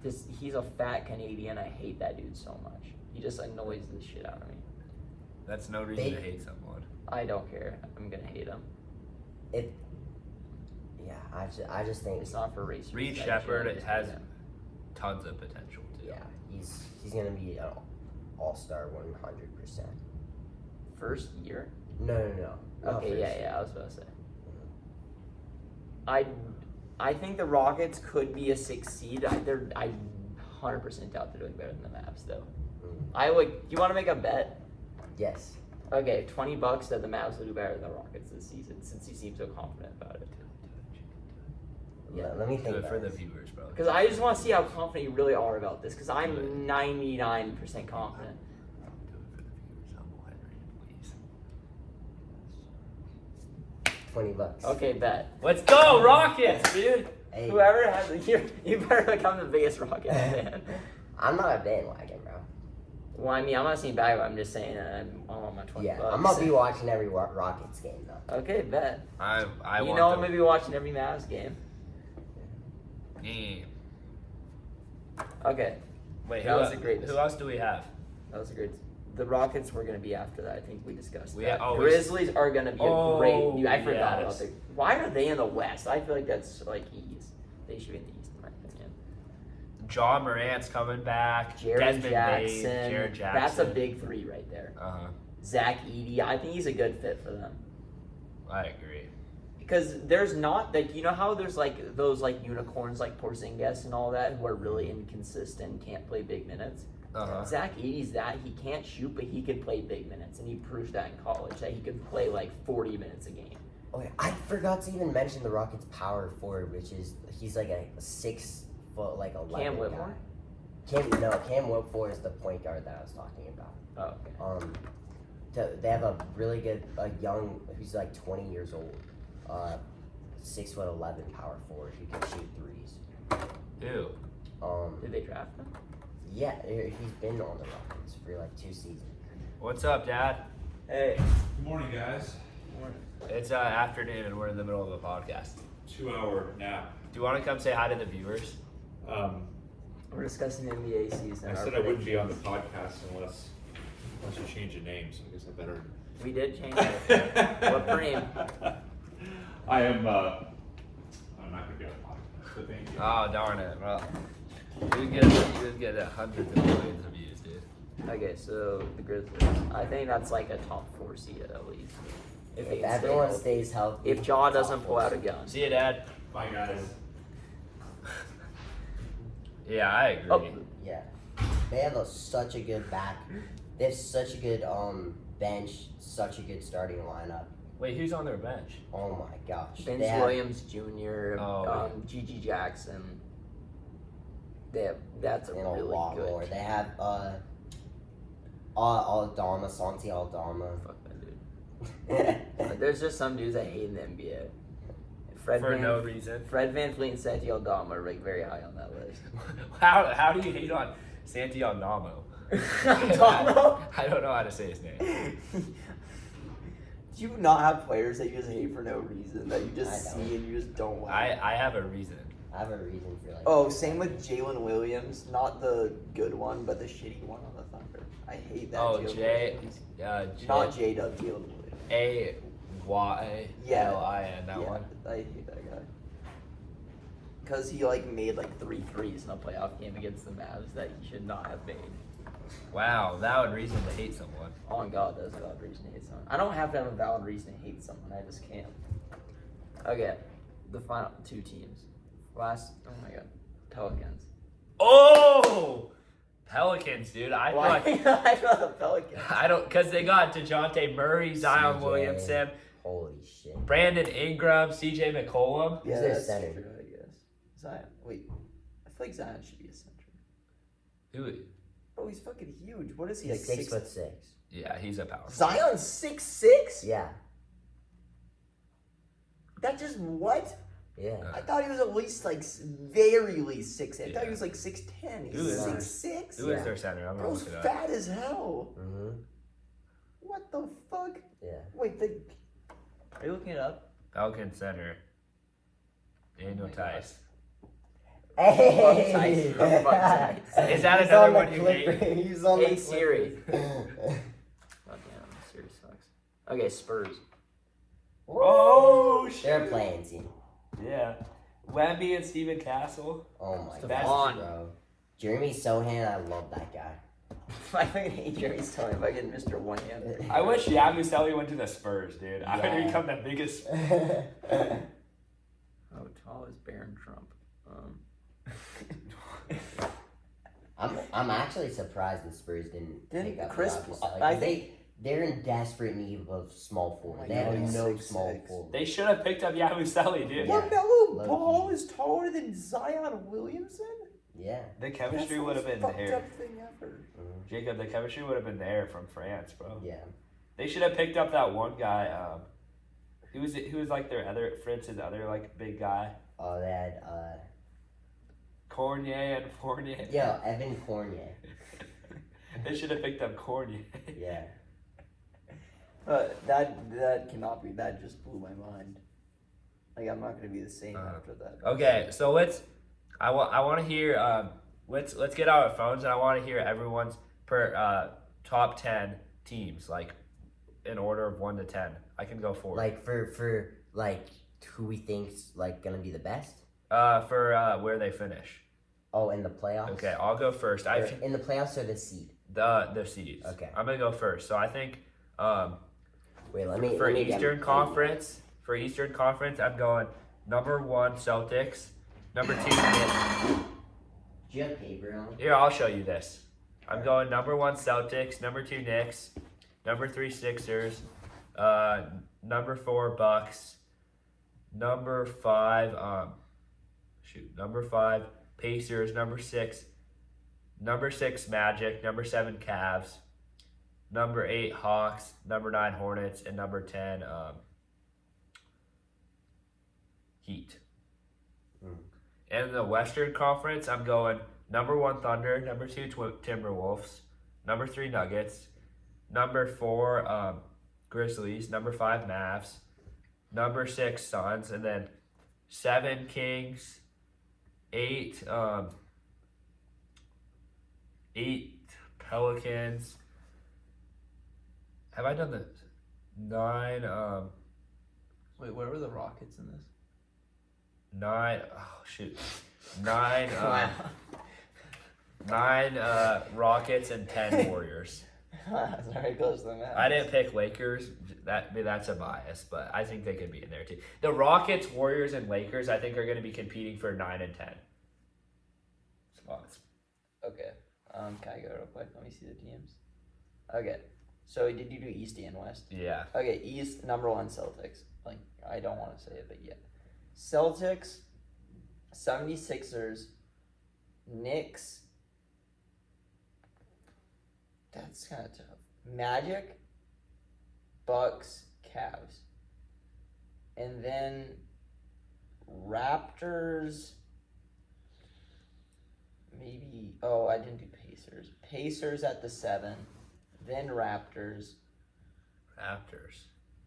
just he's a fat Canadian. I hate that dude so much. He just annoys the shit out of me.
That's no reason to hate someone.
I don't care. I'm gonna hate him.
I just think
It's not for race.
Reed
reasons. I
Shepherd
actually just
has
hate him.
tons of potential too.
yeah, he's gonna be an all-star 100%.
First year.
No. Not
Okay,
first.
yeah. I was about to say. I think the Rockets could be a 6 seed. I 100% doubt they're doing better than the Mavs though. Do you want to make a bet?
Yes.
Okay, $20 that the Mavs will do better than the Rockets this season, since you seem so confident about it.
Yeah. Let me
Do
think
it
about
for the
this.
viewers, bro.
Because I just want to see how confident you really are about this. Because I'm 99% confident.
Do it for the viewers. Humble Henry, please.
$20.
Okay, bet.
Let's go, Rockets, dude.
Hey,
Whoever has you better become the biggest Rocket fan.
I'm not a bandwagon, bro.
Well, I mean, I'm not saying bad. I'm just saying I'm on my $20.
Yeah, I'm gonna be watching every Rockets game though.
Okay, bet.
I
You
want
know I'm
them.
gonna be watching every Mavs game.
Yeah.
Okay,
Wait,
That was the greatest.
who else do we have?
that was a great. The Rockets were gonna be after that. I think we discussed
We-
that.
oh, we-
Grizzlies are gonna be a great. I forgot
yes.
about it. Why are they in the West? I feel like that's like East. They should be in the East, in my opinion.
John Morant's coming back.
Jared
Desmond Bain,
Jackson.
Jared Jackson.
That's a big three right there.
Uh-huh.
Zach Edey. I think he's a good fit for them.
I agree.
Because there's not you know how there's those unicorns like Porzingis and all that who are really inconsistent, can't play big minutes.
Uh-huh.
Zach Edey's that he can't shoot, but he can play big minutes, and he proved that in college that he can play 40 minutes a game.
Okay, I forgot to even mention the Rockets' power forward, which is he's like a 6 foot 11
Cam Whitmore?
guy. Cam Whitmore is the point guard that I was talking about.
Oh, okay.
They have a really good young who's 20 years old, 6 foot 11 power forward who can shoot threes.
Ew.
Did they draft him?
Yeah, he's been on the Rockets for 2 seasons.
What's up, Dad?
Hey.
Good morning, guys.
It's afternoon and we're in the middle of a podcast.
2-hour nap.
Do you want to come say hi to the viewers?
We're discussing the NBA season.
I
our
said I wouldn't be on the
predictions.
podcast unless you change the name, so I guess I better.
We did change it. What name?
I am. I'm not gonna be on the podcast. So thank you.
Oh, darn it. Well, you would get hundreds of millions of views, dude.
Okay, so the Grizzlies. I think that's a top 4 seed at least. If they
If
can stay
everyone
healthy.
stays healthy,
If Jaw doesn't
top
pull
four
out a
seed.
gun.
See you, Dad.
Bye, guys.
Yeah, I agree.
Oh.
Yeah, they have such a good They have such a good bench, such a good starting lineup.
Wait, who's on their bench?
Oh my gosh.
Vince
They have-
Williams Jr.,
Oh,
Gigi Jackson. That's a
and a
really
lot
good.
more. They have Aldama, Santi Aldama.
Fuck that dude. There's just some dudes I hate in the NBA.
For no reason.
Fred VanVleet and Santi Aldama are like very high on that list.
How do you hate on Santi Aldama?
Aldama?
I don't know how to say his name.
Do you not have players that you just hate for no reason that you just
I
see
don't.
and you just don't like?
I have a reason.
I have a reason for like.
Oh, same with Jalen Williams. Not the good one, but the shitty one on the Thunder. I hate that.
Oh,
Jalen
J.
Williams. Not J-Dub, Jalen Williams.
A-Y-L-I-N, that one.
I hate that guy. Because he like made like 3 threes in a playoff game against the Mavs that he should not have made.
Wow, valid reason to hate someone.
Oh my god, that's a valid reason to hate someone. I don't have to have a valid reason to hate someone, I just can't. Okay, the final 2 teams. Oh my god, Pelicans.
Oh! Pelicans, dude. I feel
Why?
like
I got the Pelicans.
I don't, because they got DeJounte Murray, Zion
CJ.
Williamson,
Holy shit.
Brandon Ingram, CJ McCollum.
Yeah,
their
that's
center?
true, I guess. Zion. Wait, I feel like Zion should be a center.
Who?
Bro, he's fucking huge. What is he,
He's
like
6'6".
Yeah, he's a power.
Zion's 6'6"?
Yeah.
That just what?
Yeah.
I thought he was at least like very least 6'8". I thought he was like 6'10".
Who
He's
is
that?
6'6".
Who is their center? I'm gonna
Bro's
look it up.
fat as hell.
Mhm.
What the fuck?
Yeah.
Wait, are you looking it up?
Falcon center. Daniel
my
Tice.
Hey.
Fuck Tice.
Is that
He's
another
on the
one you
Clippers.
hate?
He's on
Hey,
the
Siri.
Clippers.
God damn, Siri sucks. Okay, Spurs.
Oh,
They're
shit.
playing team.
Yeah. Wemby and Steven Castle.
Oh my
Stephon.
gosh, bro. Jeremy Sohan, I love that guy.
I fucking hate Jerry Stone if I get Mr. One Hand.
I wish Yabusele went to the Spurs, dude. I
Yeah.
would become the biggest.
How tall is Baron Trump?
I'm actually surprised the Spurs didn't
Didn't
pick up
Chris-
Yabusele,
I
'cause
think-
they're in desperate need of small forward.
Oh my
They
God,
have
he's
no
6'6".
small forward.
They should have picked up Yabusele, dude.
Yeah.
LaMelo
Low
Ball
key.
is taller than Zion Williamson?
Yeah.
The chemistry would have been
fucked
there.
up thing ever.
Jacob, the chemistry would have been there from France, bro.
Yeah.
They should have picked up that one guy. Who was like their other Fritz's other like big guy.
Oh, they had
Cornier and Fournier.
yeah, Evan Fournier.
They should have picked up Cornier.
Yeah.
That cannot be. That just blew my mind. Like I'm not gonna be the same after that.
Okay, so let's. I want to hear. Let's get out our phones, and I want to hear everyone's top 10 teams, like in order of 1 to 10. I can go forward.
Like for like who we think's like gonna be the best.
For where they finish.
Oh, in the playoffs.
Okay, I'll go first.
Or in the playoffs or the seed.
The seeds.
Okay.
I'm gonna go first. So I think
Wait, let me
for
let me get-
Eastern Conference. For Eastern Conference, I'm going number 1 Celtics, number 2 Knicks.
Do you have paper on?
Here, I'll show you this. I'm going number 1 Celtics, number 2 Knicks, number 3 Sixers, number 4 Bucks, number 5 number 5 Pacers, number 6 Magic, number 7 Cavs, number 8 Hawks, number 9 Hornets, and number 10 Heat. In the Western Conference, I'm going number 1 Thunder, number 2 Timberwolves, number 3 Nuggets, number 4 Grizzlies, number 5 Mavs, number 6 Suns, and then 7 Kings, 8 Pelicans. Have I done this? 9
Wait, where were the Rockets in this?
9 oh shoot 9
Wow.
9 Rockets and 10 Warriors.
That's very close to the Mavs.
I didn't pick Lakers. That's a bias, but I think they could be in there too. The Rockets, Warriors, and Lakers I think are going to be competing for 9 and 10 spots.
Okay. Can I go real quick? Let me see the teams. Okay. So did you do East and West?
Yeah.
Okay, East, number 1, Celtics. Like, I don't want to say it, but yeah. Celtics, 76ers, Knicks. That's kind of tough. Magic, Bucks, Cavs. And then Raptors, maybe. Oh, I didn't do Pacers. Pacers at the 7, then Raptors.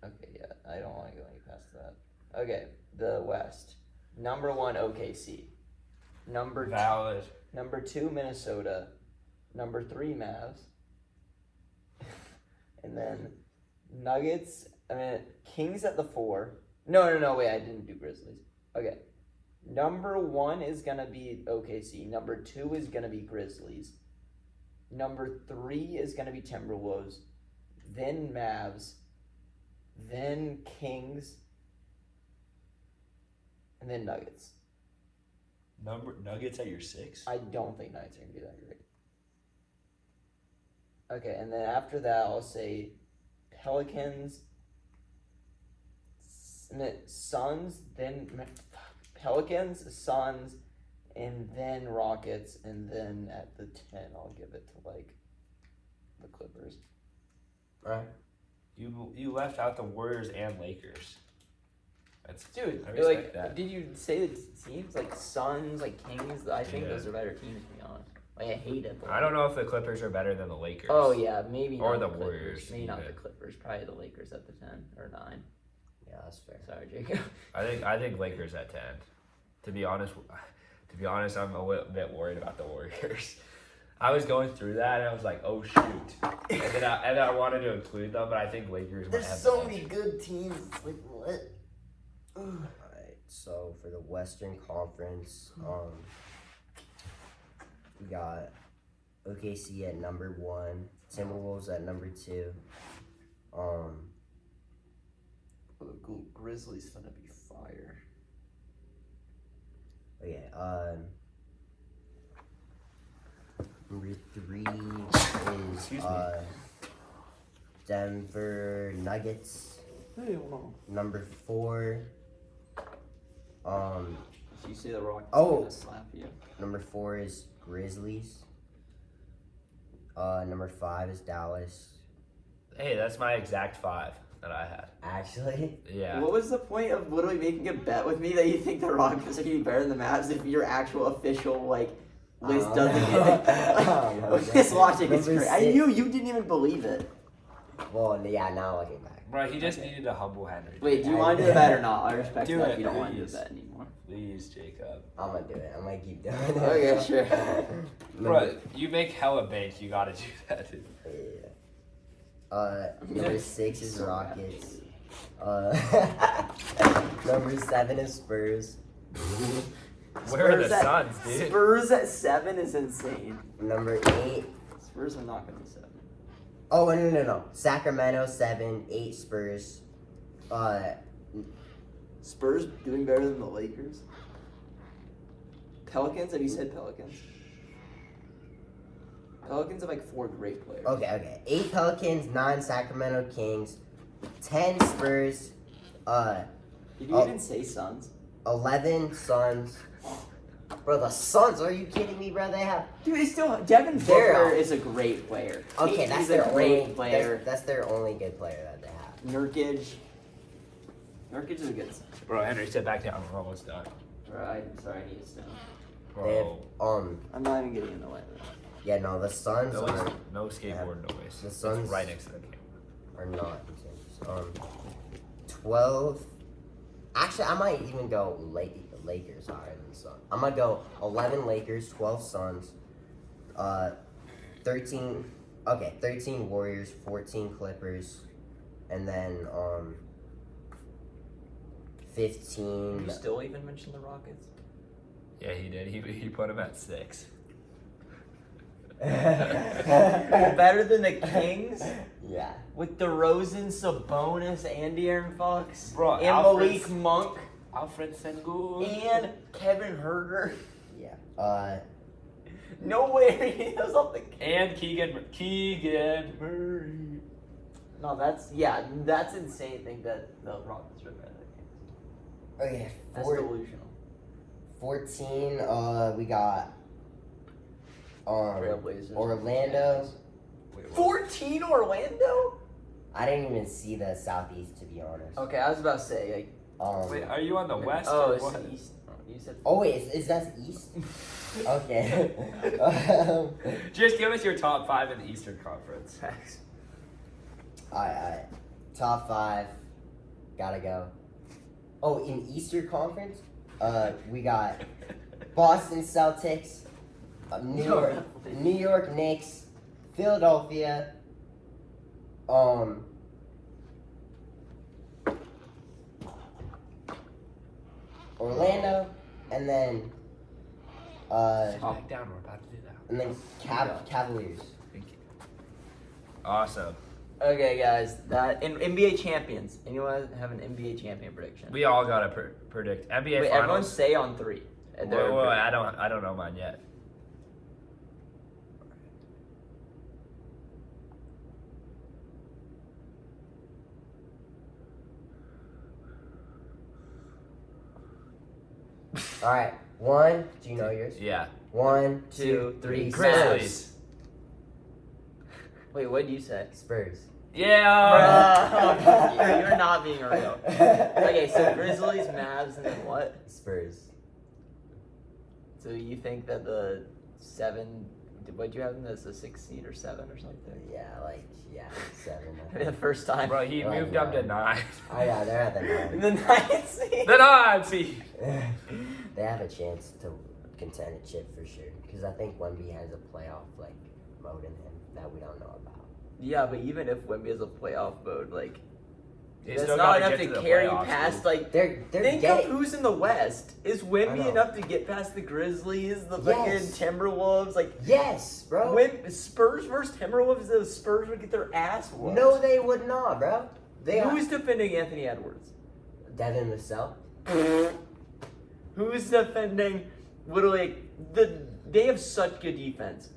Okay, yeah, I don't want to go any past that. Okay, the West. Number 1, OKC.
Valid.
Number 2, Minnesota. Number 3, Mavs. And then Nuggets. Kings at the 4. No, wait, I didn't do Grizzlies. Okay. Number 1 is going to be OKC. Number 2 is going to be Grizzlies. Number 3 is going to be Timberwolves. Then Mavs. Then Kings. And then Nuggets.
Nuggets at your 6?
I don't think Nuggets are going to be that great. Okay, and then after that, I'll say Pelicans, Suns, then Pelicans, Suns, and then Rockets, and then at the 10, I'll give it to, like, the Clippers.
Alright.
You left out the Warriors and Lakers. That's
Dude,
I respect
like,
that.
did you say the teams, like, Suns, like, Kings? I think
Yeah.
those are better teams, to be honest. Like, I hate it.
I don't know if the Clippers are better than the Lakers.
Oh, yeah, maybe
Or
not
the
Clippers.
Warriors,
Maybe not the
even.
Clippers. Probably the Lakers at the 10 or 9.
Yeah, that's fair.
Sorry, Jacob.
I think Lakers at 10. To be honest, I'm a little bit worried about the Warriors. I was going through that and I was like, oh shoot, and then I wanted to include them, but I think Lakers.
There's
might have
so
the
many
edge.
good teams. It's like, what?
Alright, so for the Western Conference, we got OKC at number 1, Timberwolves at number 2.
The Grizzlies gonna be fire.
Okay, number 3 is
Excuse me.
Denver Nuggets.
Hey, hold on.
Number 4,
If you say the Rockets,
Oh.
I'm gonna slap you.
number 4 is Grizzlies. Number 5 is Dallas.
Hey, that's my exact 5 that I had.
Actually,
Yeah.
What was the point of literally making a bet with me that you think the Rockets are gonna be better than the Mavs if your actual official list doesn't get like, this logic is
Number
crazy. I
6.
knew you didn't even believe it.
Well, yeah, now looking back.
Bro, he just needed to humble Henry.
Wait, do you want to do the bet or not? I respect
Do
that
it,
if you don't want to do
please.
the bet anymore.
Please, Jacob.
I'm gonna do it. I'm gonna keep doing it.
Okay, sure.
Bro, you make hella bank. You gotta do that. Dude.
Number 6 is Rockets. Number 7 is Spurs.
Where are the
Spurs at-
Suns, dude?
Spurs at 7 is insane.
Number 8.
Spurs are not gonna be 7.
Oh no. Sacramento 7, 8 Spurs.
Spurs doing better than the Lakers. Pelicans? Have you said Pelicans? Pelicans have like 4 great players.
Okay. 8 Pelicans, 9 Sacramento Kings, 10 Spurs,
Did you
Oh.
even say Suns?
11 Suns. Bro, the Suns? Are you kidding me, bro? They have.
Dude, they still Devin
They're
Booker
out.
is a great player.
Okay,
KD's
that's
a
their
great
only
player.
That's their only good player that they have.
Nurkic is a good center.
Bro, Henry, sit back down. We're almost done.
Right, sorry, I need to stone.
They have,
Bro,
I'm not even getting in the way of that.
yeah, no, the Suns
no skateboard noise.
The
It's
Suns-
right next to the camera.
are not. 12. Actually, I might even go Lakers higher than Suns. I'm gonna go 11 Lakers, 12 Suns, 13. Okay, 13 Warriors, 14 Clippers, and then 15.
You still even mention the Rockets?
Yeah, he did. He put him at 6.
Better than the Kings?
Yeah.
With DeRozan, Sabonis, and De'Aaron Fox?
Bro,
and
Alfred's-
Malik Monk?
Alfred Sengun.
And Kevin Herter?
Yeah.
No way he knows something.
And Keegan Murray.
No, that's insane to think that the Rockets are better than the Kings.
Okay,
That's delusional.
14. We got
Trailblazers.
Orlando.
14 Orlando?
I didn't even see the Southeast, to be honest.
Okay, I was about to say like.
Wait, are you on the West?
Oh,
or
it's
what?
East. You said.
Oh wait, is that East? Okay.
Just give us your top 5 in the Eastern Conference.
Alright. Top 5. Gotta go. Oh, in Eastern Conference, we got Boston Celtics, New York Knicks, Philadelphia, Orlando, and then
Back down, we're about to do that.
and then Cavaliers.
Thank you. Awesome.
Okay, guys. That in NBA champions. Anyone have an NBA champion prediction?
We all gotta predict NBA
Wait, everyone
Finals.
say on 3. And they're-
Whoa, I don't know mine yet.
Alright, 1. Do you know yours?
Yeah.
1,
2,
2,
3.
3.
Grizzlies.
Wait, what did you say?
Spurs.
Yeah.
You're not being real. Okay, so Grizzlies, Mavs, and then what?
Spurs.
So you think that the 7? What'd you have them as a 6 seed or 7 or something?
Yeah, 7. I
The
think.
first time.
Bro, he
Right,
moved up to
right.
9.
Oh yeah, they're at the 9.
The 9th seed.
The 9 seed.
They have a chance to contend a chip for sure. Because I think Wemby has a playoff mode in him that we don't know about.
Yeah, but even if Wemby is a playoff mode,
He's
that's
still
not
gotta
enough
get
to
the
carry
playoffs,
past.
dude.
They're
Think
getting.
of who's in the West. Is
I
Wemby
know.
enough to get past the Grizzlies, the fucking
Yes.
Timberwolves?
Yes, bro.
Spurs versus Timberwolves, the Spurs would get their ass whooped.
No, they would not, bro.
Who's defending Anthony Edwards?
Devin Vassell?
Who's defending? Literally, they have such good defense.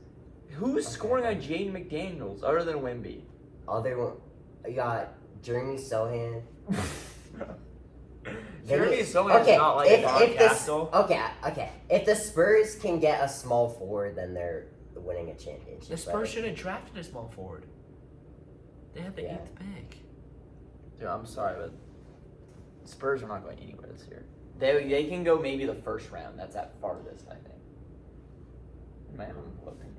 Who's scoring on Jaden McDaniels other than Wemby?
Other one, you got Jeremy Sohan.
Jeremy Sohan's not like Don Castle.
Okay. If the Spurs can get a small forward, then they're winning a championship.
The Spurs should have drafted a small forward. They had the 8th pick.
Dude, I'm sorry, but Spurs are not going anywhere this year. They can go maybe the first round. That's at farthest, I think. In my humble opinion.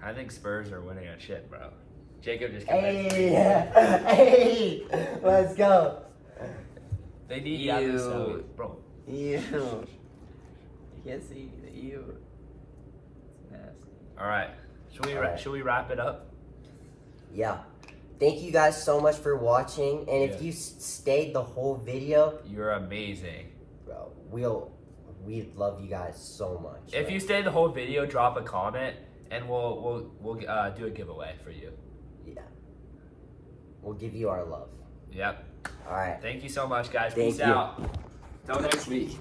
I think Spurs are winning a shit, bro. Jacob just convinced me.
Hey, let's go.
They need
Ew.
Devin Vassell, bro.
Ew. You can't see the ew. It's nasty.
All right. Should we wrap it up?
Yeah. Thank you guys so much for watching, and if
Yeah.
you stayed the whole video,
You're amazing.
bro, we love you guys so much.
If you stayed the whole video, drop a comment, and we'll do a giveaway for you.
yeah, we'll give you our love.
Yep.
All right.
Thank you so much, guys.
Thank
Peace
you.
out. Till next week.